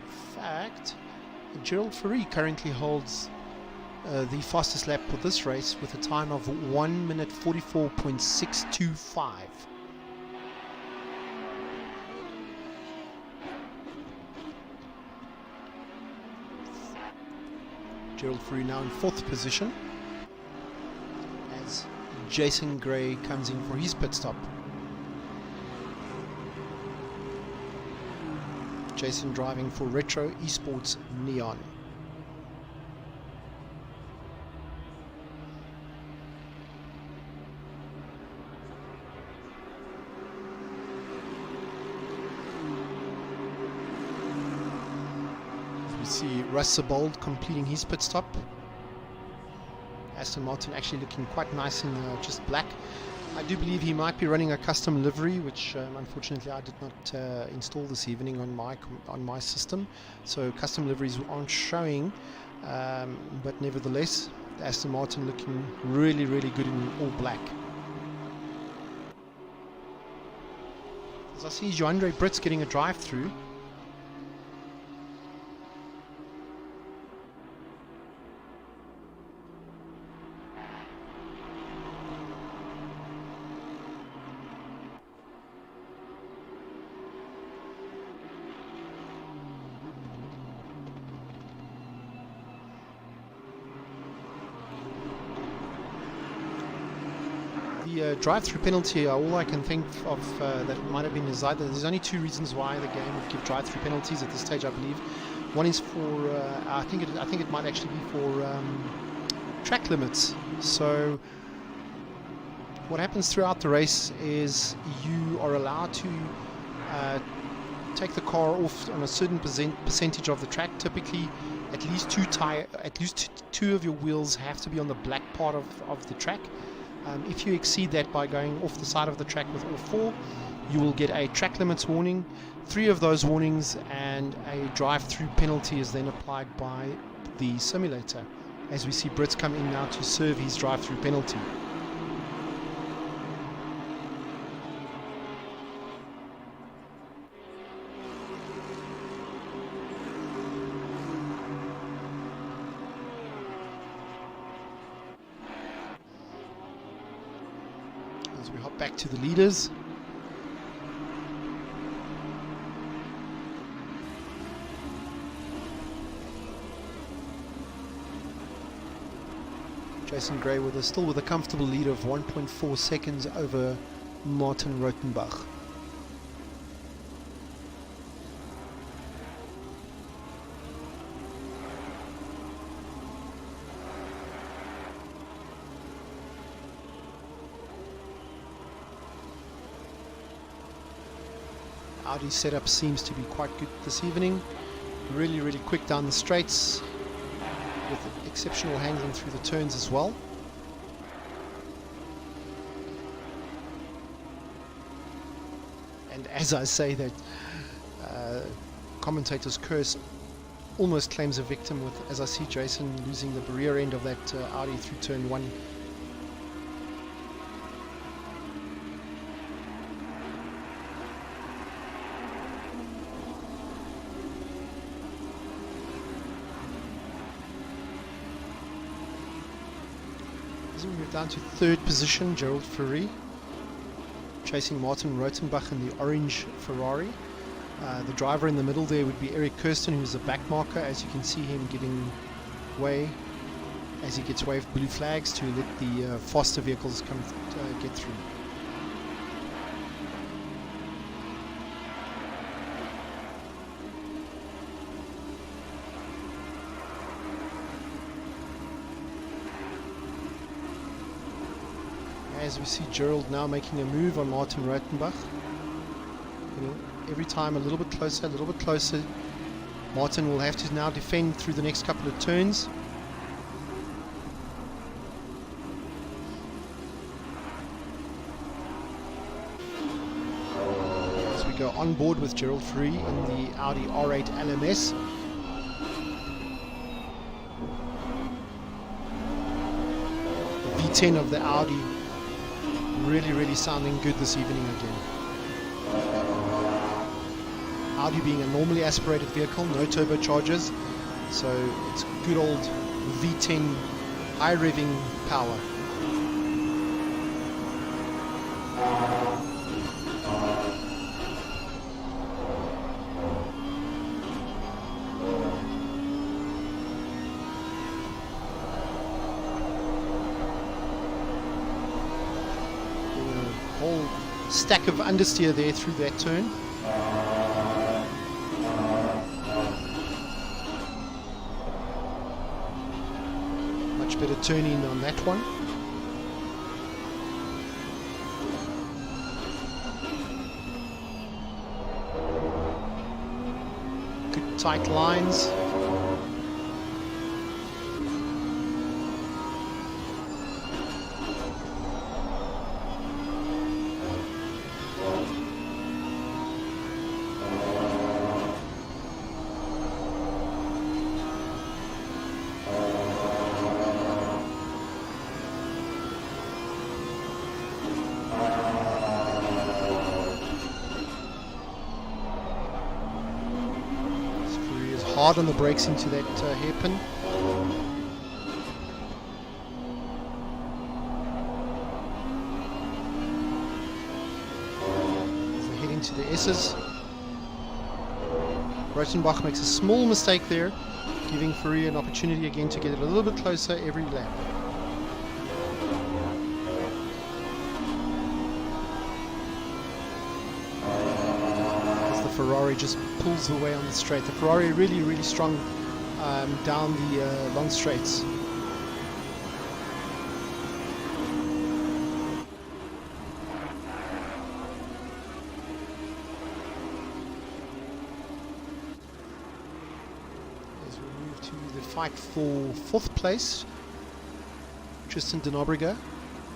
In fact, Gerald Ferry currently holds the fastest lap for this race with a time of 1 minute 44.625. Gerald Ferry now in 4th position as Jason Gray comes in for his pit stop. Jason driving for Retro Esports Neon. See Russ Sabold completing his pit stop. Aston Martin actually looking quite nice in just black. I do believe he might be running a custom livery, which unfortunately I did not install this evening on my system. So custom liveries aren't showing, but nevertheless, Aston Martin looking really, really good in all black. As I see Joandre Brits getting a drive-through. The drive-through penalty, all I can think of that might have been decided. There's only 2 reasons why the game would give drive-through penalties at this stage, I believe. One is for I think it might actually be for track limits. So what happens throughout the race is you are allowed to take the car off on a certain percentage of the track. Typically, at least two of your wheels have to be on the black part of the track. If you exceed that by going off the side of the track with all 4, you will get a track limits warning. 3 of those warnings and a drive-through penalty is then applied by the simulator. As we see Brits come in now to serve his drive-through penalty. As we hop back to the leaders. Jason Gray still with a comfortable lead of 1.4 seconds over Martin Rotenbach. Audi's setup seems to be quite good this evening. Really, really quick down the straights with exceptional handling through the turns as well. And as I say that, commentator's curse almost claims a victim with, as I see Jason losing the rear end of that Audi through turn 1. We're down to third position, Gerald Ferrari, chasing Martin Rotenbach in the orange Ferrari. The driver in the middle there would be Eric Kirsten, who's a back marker. As you can see him getting way as he gets waved blue flags to let the faster vehicles come get through. As we see Gerald now making a move on Martin Rotenbach. Every time a little bit closer. Martin will have to now defend through the next couple of turns. As we go on board with Gerald Ferrari in the Audi R8 LMS. The V10 of the Audi really sounding good this evening again. Audi being a normally aspirated vehicle, no turbochargers, so it's good old V10 high revving power. Whole stack of understeer there through that turn. Much better turning on that one. Good tight lines. Hard on the brakes into that hairpin. As they head into the S's. Rotenbach makes a small mistake there, giving Ferrari an opportunity again to get it a little bit closer every lap. Ferrari just pulls away on the straight. The Ferrari really strong down the long straights. As we move to the fight for fourth place, Tristan De Nobrega,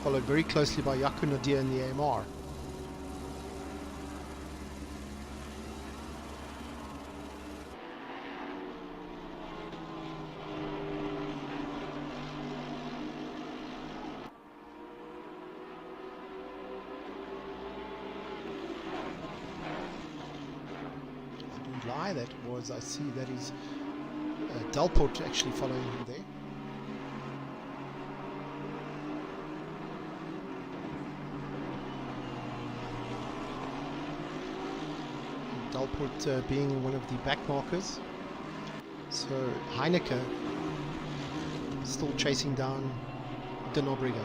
followed very closely by Jaco Nadir in the AMR. That was, I see that is Delport actually following him there. Delport being one of the back markers. So Heineke still chasing down De Nobrega.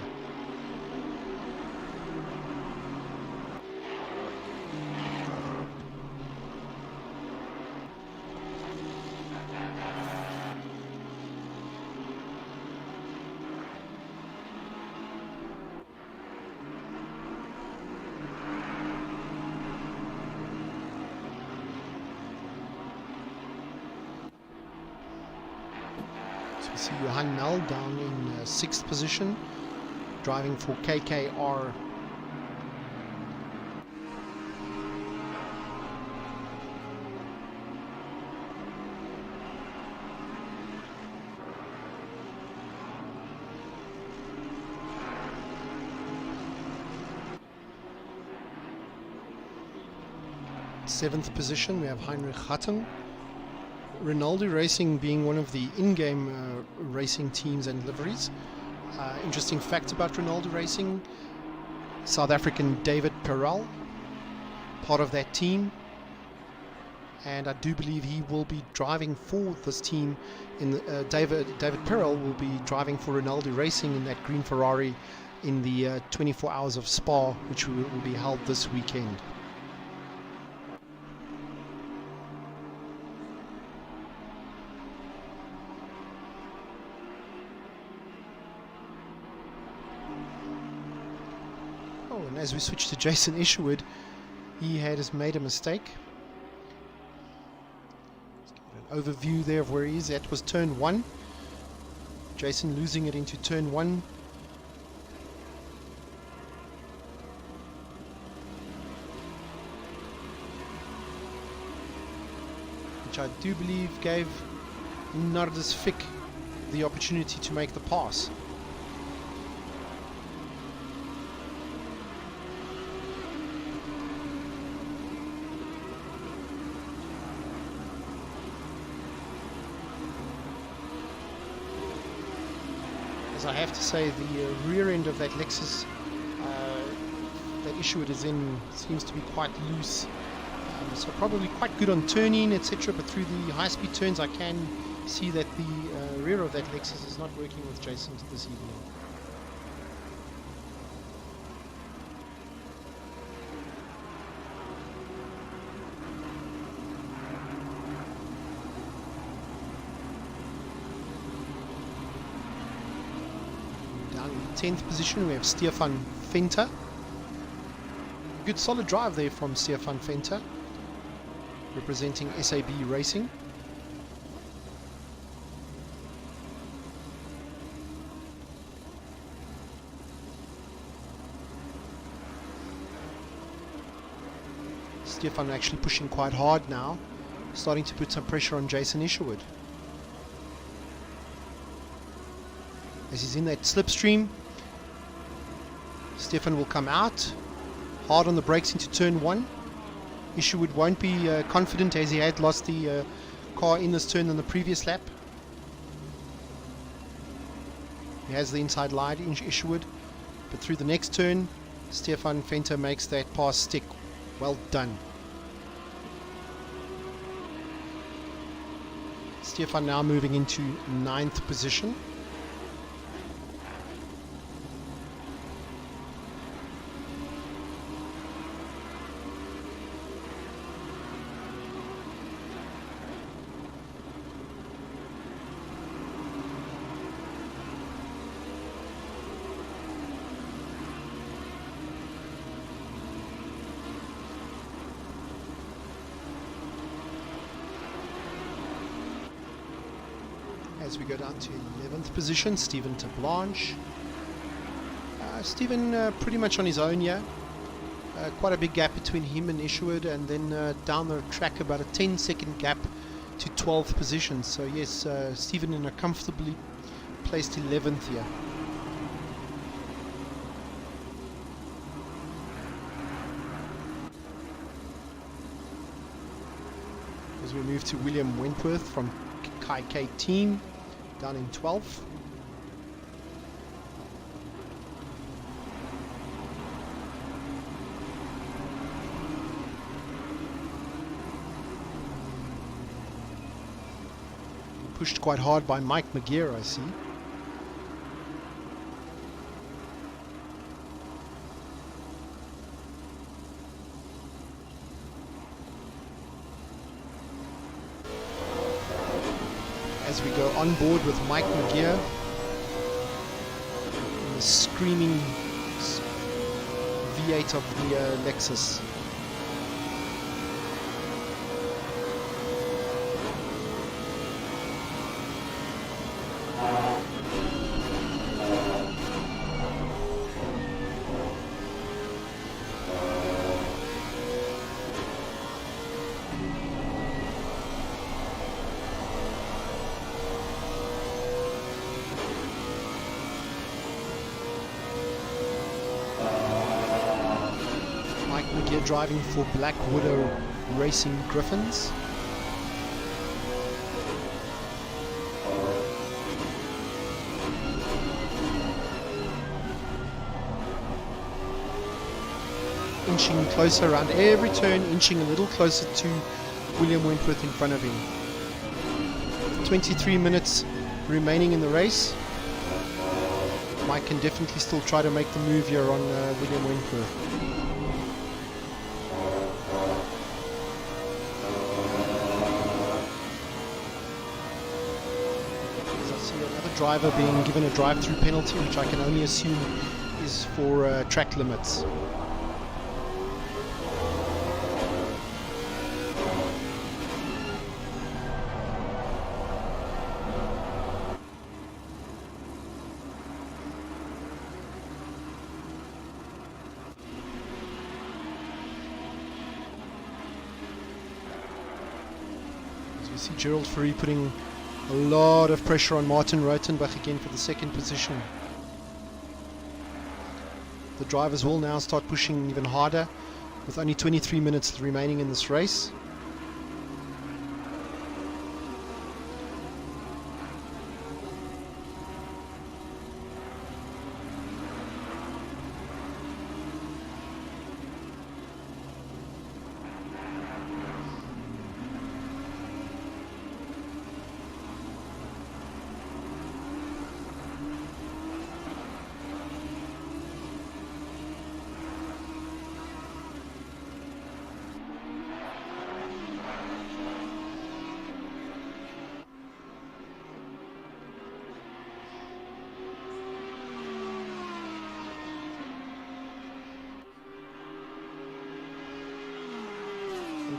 See Johan Nel down in 6th position, driving for KKR. Seventh position, we have Heinrich Hatten. Rinaldi Racing being one of the in-game racing teams and liveries. Interesting fact about Ronaldo Racing: South African David Perel, part of that team, and I do believe he will be driving for this team. In the, David Perel will be driving for Ronaldo Racing in that green Ferrari in the 24 Hours of Spa, which will be held this weekend. Oh, and as we switch to Jason Isherwood, he has made a mistake. An overview there of where he is. That was turn 1. Jason losing it into turn 1. Which I do believe gave Nardus Fick the opportunity to make the pass. As I have to say, the rear end of that Lexus that Isherwood is in seems to be quite loose. So probably quite good on turning, etc. But through the high-speed turns, I can see that the rear of that Lexus is not working with Jason this evening. Down in 10th position, we have Stefan Venter. Good solid drive there from Stefan Venter, representing SAB Racing. Stefan actually pushing quite hard now, starting to put some pressure on Jason Isherwood. As he's in that slipstream, Stefan will come out, hard on the brakes into turn 1. Isherwood won't be confident, as he had lost the car in this turn on the previous lap. He has the inside line in Isherwood, but through the next turn, Stefan Venter makes that pass stick. Well done. Stefan now moving into 9th position. As we go down to 11th position, Stephen Tablanche. Stephen pretty much on his own here. Quite a big gap between him and Isherwood, and then down the track about a 10-second gap to 12th position. So yes, Stephen in a comfortably placed 11th here. As we move to William Wentworth from Kai K team, down in 12th. Pushed quite hard by Mike McGear, I see. As we go on board with Mike McGear, the screaming V8 of the Lexus. Driving for Black Widow Racing Griffins. inching closer around every turn, inching a little closer to William Wentworth in front of him. 23 minutes remaining in the race. Mike can definitely still try to make the move here on William Wentworth. As I see another driver being given a drive-through penalty, which I can only assume is for track limits. See Gerald Fourie putting a lot of pressure on Martin Rothenbach again for the second position. The drivers will now start pushing even harder with only 23 minutes remaining in this race.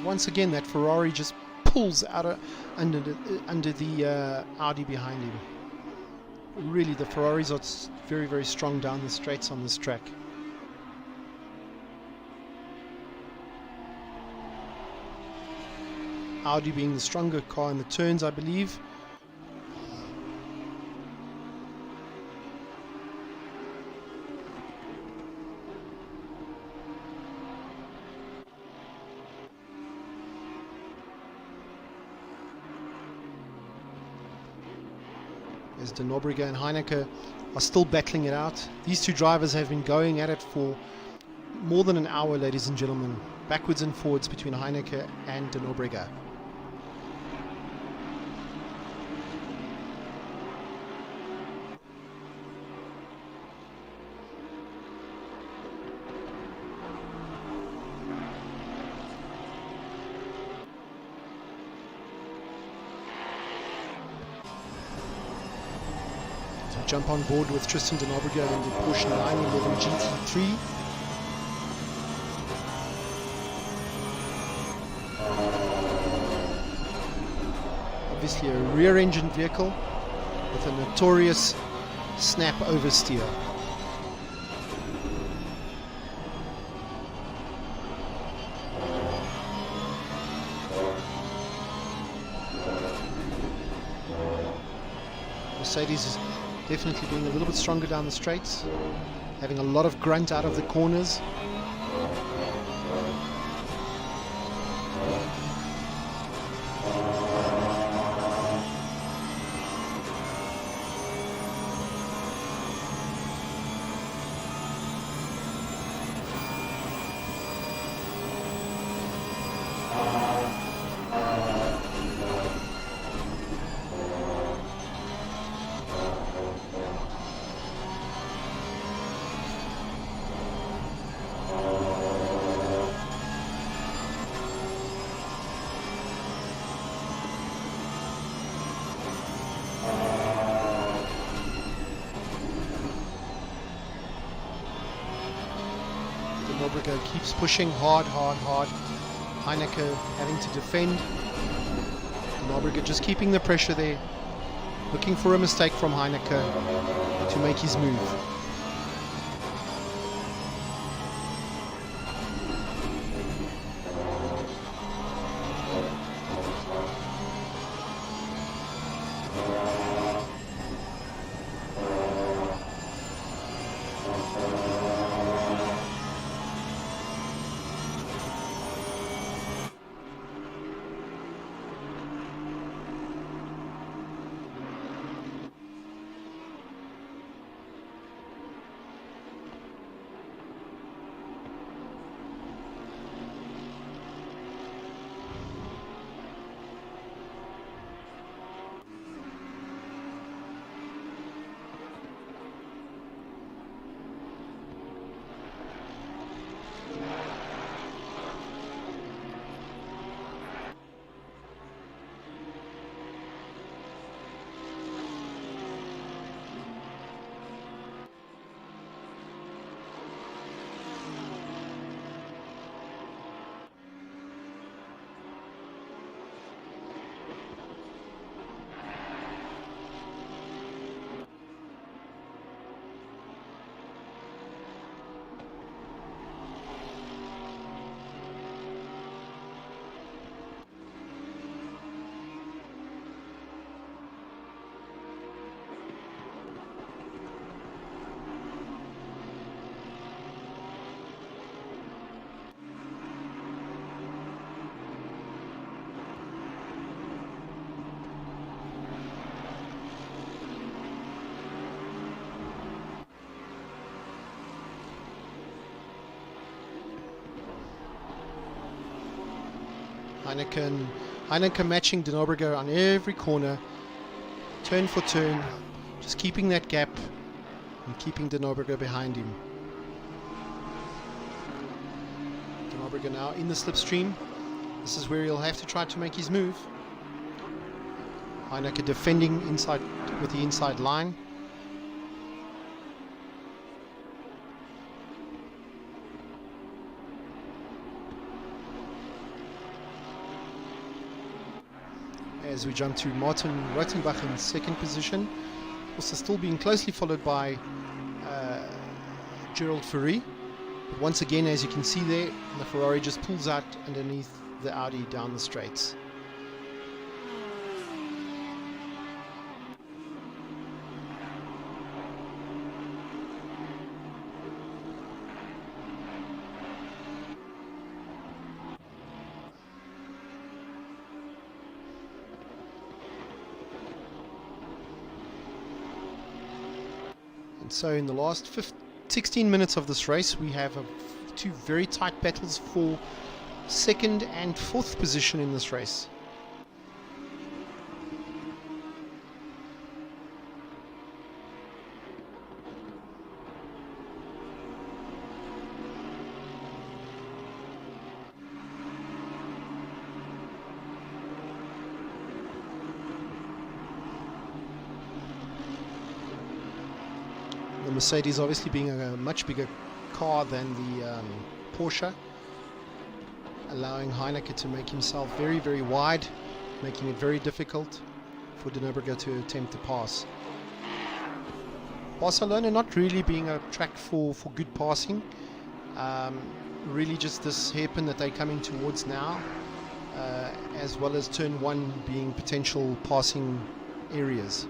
Once again, that Ferrari just pulls out under the Audi behind him. Really, the Ferraris are very, very strong down the straights on this track. Audi being the stronger car in the turns, I believe. As De Nobrega and Heineke are still battling it out. These two drivers have been going at it for more than an hour, ladies and gentlemen. Backwards and forwards between Heineke and De Nobrega. Jump on board with Tristan De Nobrega in the Porsche 911 GT3. Obviously a rear-engine vehicle with a notorious snap oversteer. Mercedes is definitely being a little bit stronger down the straights, having a lot of grunt out of the corners. Nobrega keeps pushing hard. Heineke having to defend. Nobrega just keeping the pressure there, looking for a mistake from Heineke to make his move. Heineken matching De Nobrega on every corner, turn for turn, just keeping that gap and keeping De Nobrega behind him. De Nobrega now in the slipstream. This is where he'll have to try to make his move. Heineken defending inside with the inside line. As we jump to Martin Rottenbach in second position, also still being closely followed by Gerald Ferry. But once again, as you can see there, the Ferrari just pulls out underneath the Audi down the straights. So in the last 16 minutes of this race, we have two very tight battles for second and fourth position in this race. The Mercedes obviously being a much bigger car than the Porsche, allowing Heineken to make himself very, very wide, making it very difficult for De Nobrega to attempt to pass. Barcelona not really being a track for good passing, really just this hairpin that they're coming towards now, as well as turn one being potential passing areas.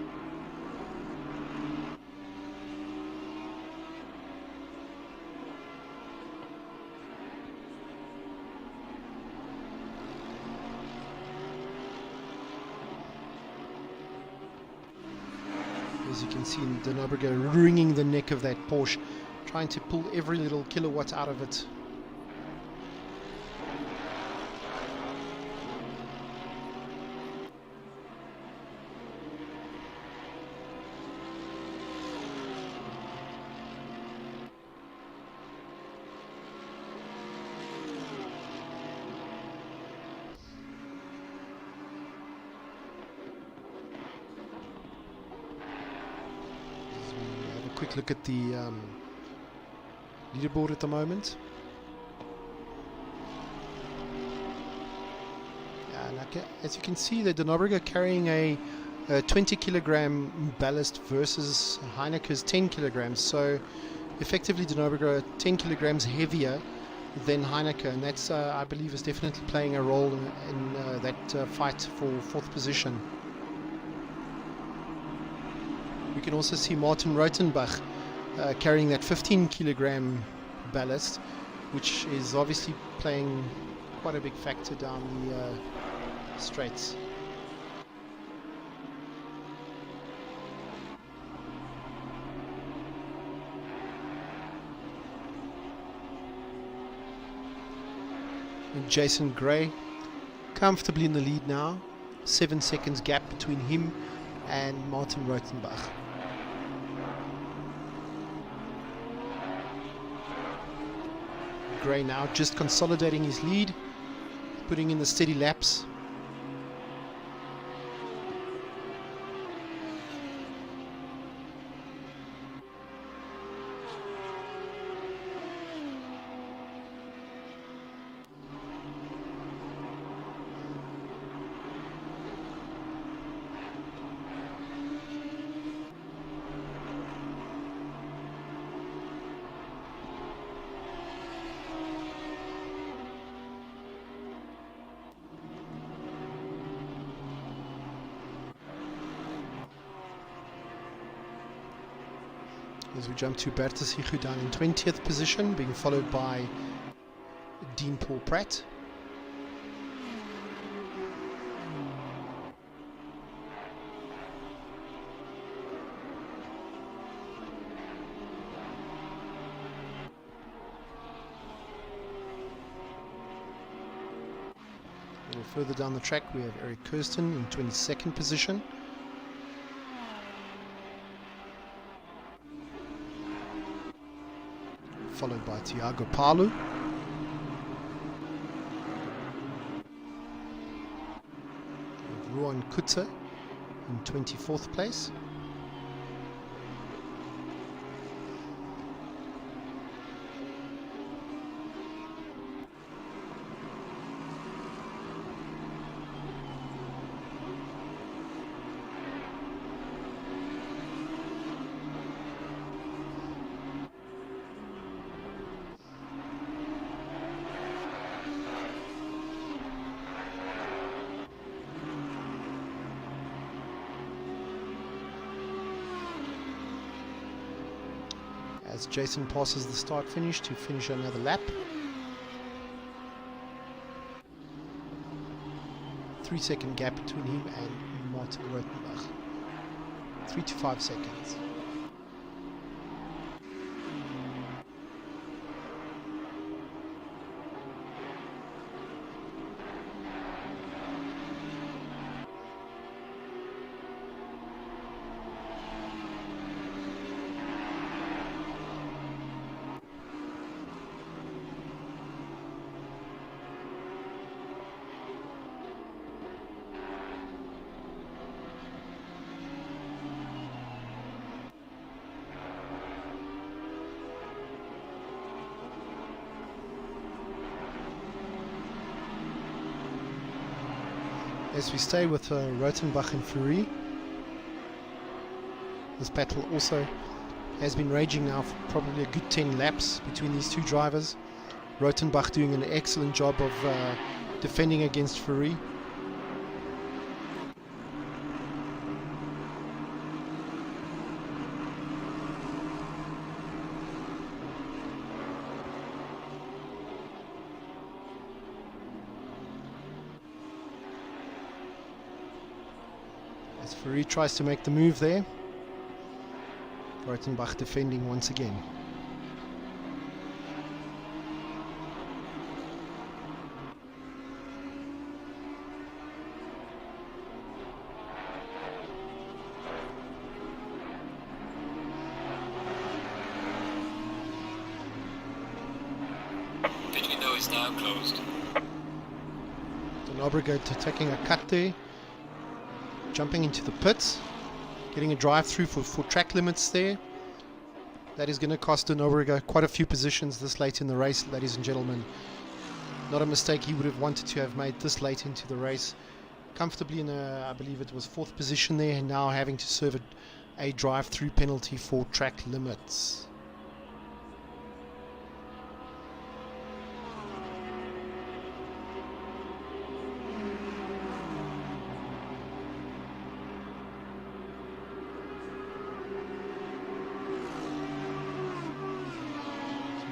As you can see, De Nobrega wringing the neck of that Porsche, trying to pull every little kilowatt out of it. Quick look at the leaderboard at the moment. And as you can see, the De Nobrega carrying a 20 kilogram ballast versus Heineken's 10 kilograms. So effectively De Nobrega 10 kilograms heavier than Heineken, and that's I believe is definitely playing a role in that fight for fourth position. We can also see Martin Rottenbach carrying that 15 kilogram ballast, which is obviously playing quite a big factor down the straights. And Jason Gray comfortably in the lead now, 7 seconds gap between him and Martin Rottenbach. Gray now just consolidating his lead, putting in the steady laps. As we jump to Bertus Hichu down in 20th position, being followed by Dean Paul Pratt. little further down the track, we have Eric Kirsten in 22nd position. Followed by Tiago Palu. Ruan Kutze in 24th place. As Jason passes the start finish to finish another lap. 3-second gap between him and Martin Rothenbach. 3 to 5 seconds. As we stay with Rothenbach and Fleury, this battle also has been raging now for probably a good 10 laps between these two drivers. Rothenbach doing an excellent job of defending against Fleury. Fleury tries to make the move there. Rothenbach defending once again. Pit window is now closed. De Nobrega taking a cut there. Jumping into the pits, getting a drive-through for track limits there. That is going to cost De Nobrega quite a few positions this late in the race, ladies and gentlemen. Not a mistake he would have wanted to have made this late into the race. Comfortably in I believe it was 4th position there, and now having to serve a drive-through penalty for track limits.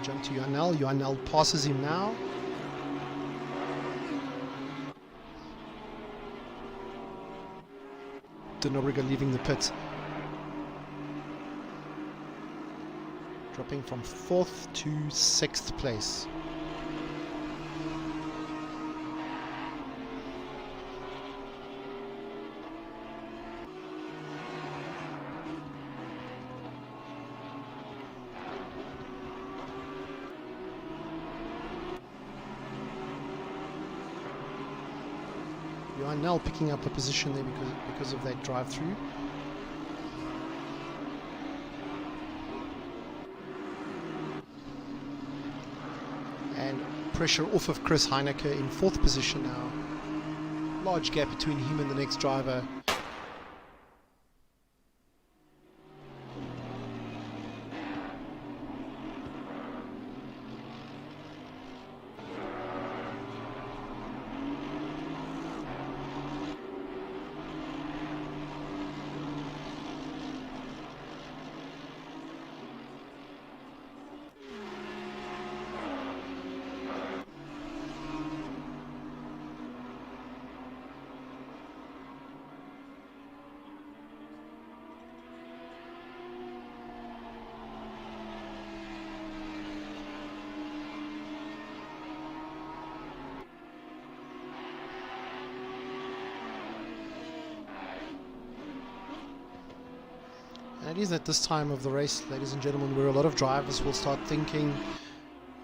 Jump to Johanel. Johanel passes him now. De Nobrega leaving the pits. Dropping from 4th to 6th place. Johanel picking up a position there because of that drive-through. And pressure off of Chris Heineke in 4th position now. Large gap between him and the next driver. it is at this time of the race, ladies and gentlemen, where a lot of drivers will start thinking,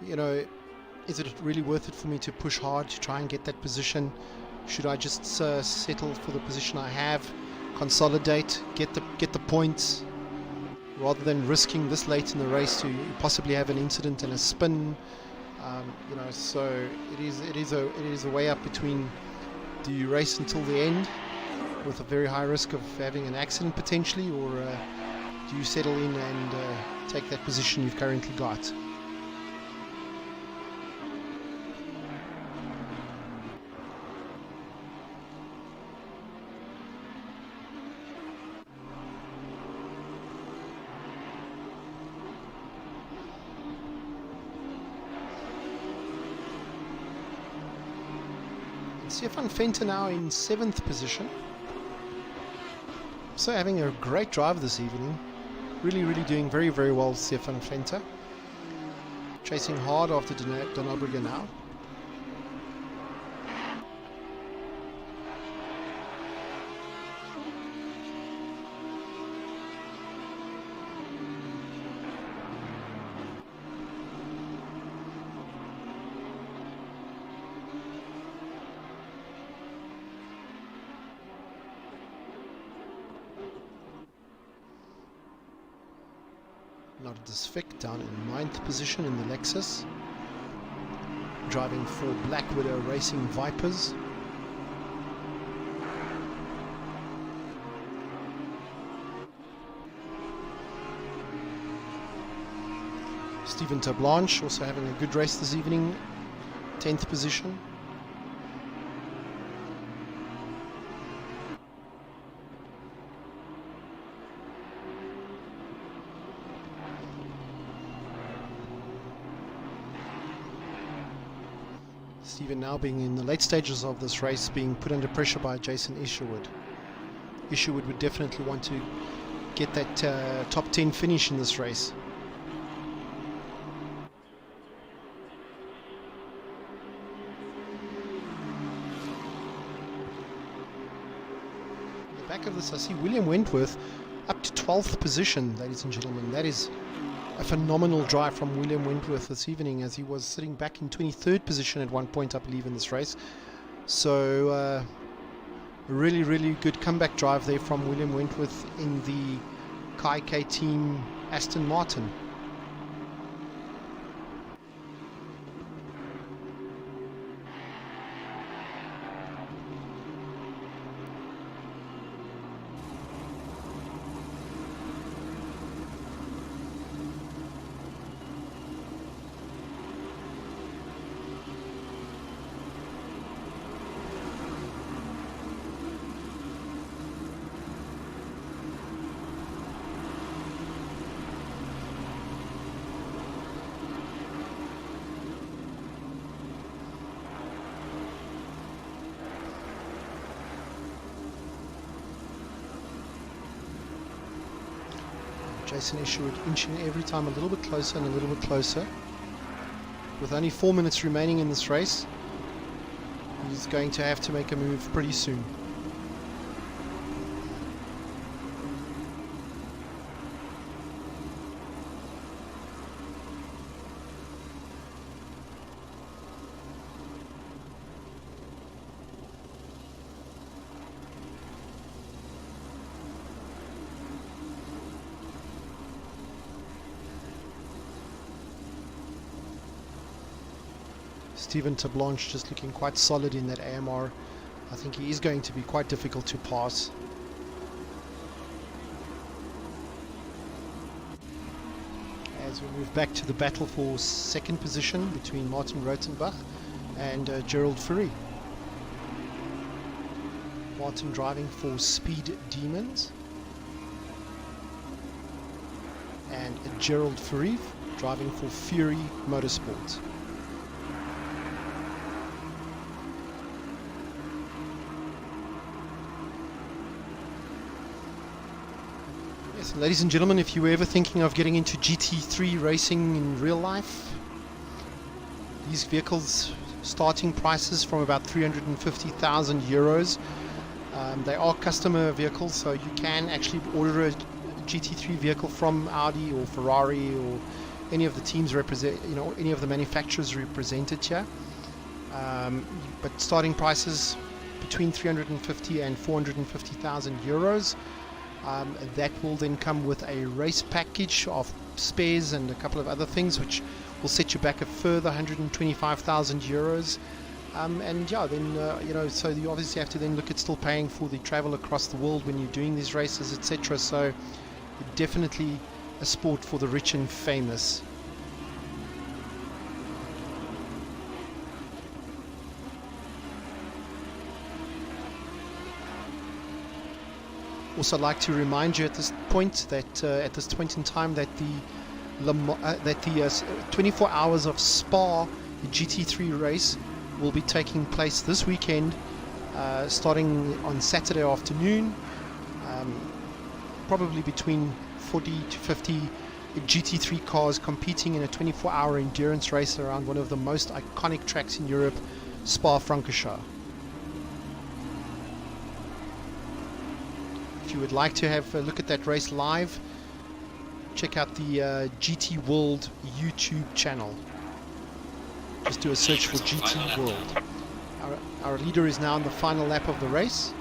you know, is it really worth it for me to push hard to try and get that position? Should I just settle for the position I have, consolidate, get the points, rather than risking this late in the race to possibly have an incident and a spin? You know, so it is a way up between, do you race until the end with a very high risk of having an accident potentially, or do you settle in and take that position you've currently got? Stefan Fenter now in 7th position. So having a great drive this evening. Really doing very well, Stefan Fenter. Chasing hard after De Nobrega now. Fick down in 9th position in the Lexus, driving for Black Widow Racing Vipers. Stephen Tablanche also having a good race this evening, 10th position. Stephen now being in the late stages of this race, being put under pressure by Jason Isherwood. Isherwood would definitely want to get that top 10 finish in this race. In the back of this I see William Wentworth up to 12th position, ladies and gentlemen. That is a phenomenal drive from William Wentworth this evening, as he was sitting back in 23rd position at one point, I believe, in this race. So a really good comeback drive there from William Wentworth in the Kai team Aston Martin. Jason Isherwood inching every time a little bit closer and a little bit closer. With only 4 minutes remaining in this race, he's going to have to make a move pretty soon. Stephen Tablanche just looking quite solid in that AMR. I think he is going to be quite difficult to pass. As we move back to the battle for second position between Martin Rotenbach and Gerald Furry. Martin driving for Speed Demons, and Gerald Furry driving for Fury Motorsports. Ladies and gentlemen, if you were ever thinking of getting into GT3 racing in real life, these vehicles starting prices from about 350,000 euros. They are customer vehicles, so you can actually order a GT3 vehicle from Audi or Ferrari or any of the teams represent, any of the manufacturers represented here. But starting prices between 350 and 450,000 euros. That will then come with a race package of spares and a couple of other things, which will set you back a further 125,000 euros. And yeah, then so you obviously have to then look at still paying for the travel across the world when you're doing these races, etc. So definitely a sport for the rich and famous. Also, I'd like to remind you at this point that in time that the 24 hours of Spa GT3 race will be taking place this weekend, starting on Saturday afternoon. Probably between 40 to 50 GT3 cars competing in a 24-hour endurance race around one of the most iconic tracks in Europe, Spa-Francorchamps. If you would like to have a look at that race live, check out the GT World YouTube channel. Just do a search for GT World. Our leader is now on the final lap of the race.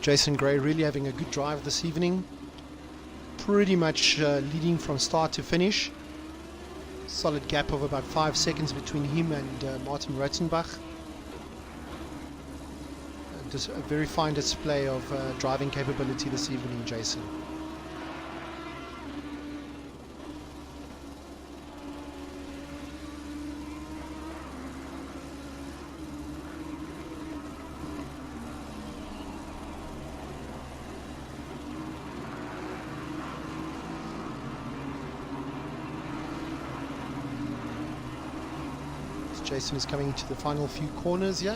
Jason Gray really having a good drive this evening, pretty much leading from start to finish. Solid gap of about 5 seconds between him and Martin Rotzenbach. Just a very fine display of driving capability this evening, Jason. Jason is coming into the final few corners here.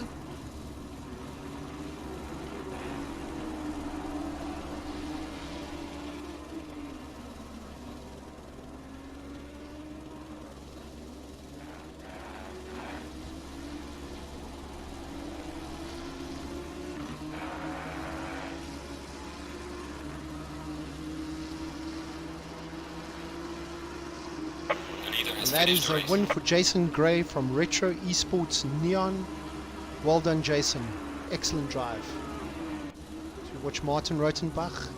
And that is a win for Jason Gray from Retro Esports Neon. Well done, Jason. Excellent drive. So we watch Martin Rotzenbach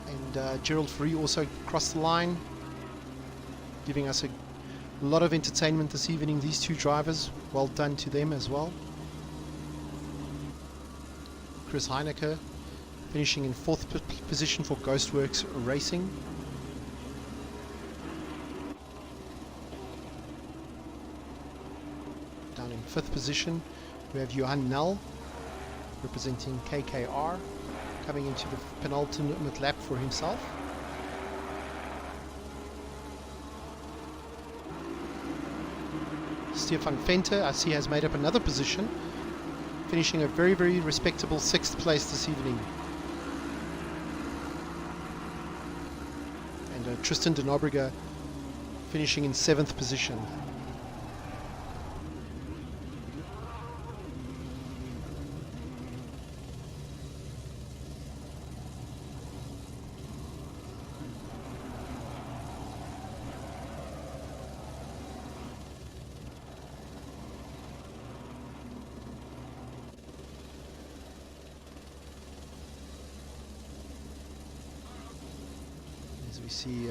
and Gerald Free also cross the line, giving us a lot of entertainment this evening. These two drivers, well done to them as well. Chris Heinecke finishing in 4th position for Ghostworks Racing. Down in 5th position we have Johan Null representing KKR, coming into the penultimate lap for himself. Stefan Fenter, I see, has made up another position, finishing a very, very respectable 6th place this evening. And Tristan De Nobrega finishing in 7th position. We see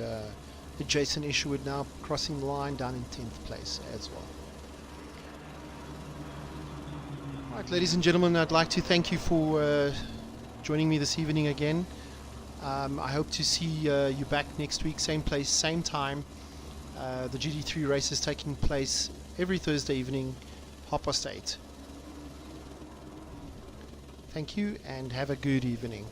Jason Isherwood now crossing the line down in 10th place as well. Alright, ladies and gentlemen, I'd like to thank you for joining me this evening again. I hope to see you back next week, same place, same time. The GT3 race is taking place every Thursday evening, 8:30. Thank you and have a good evening.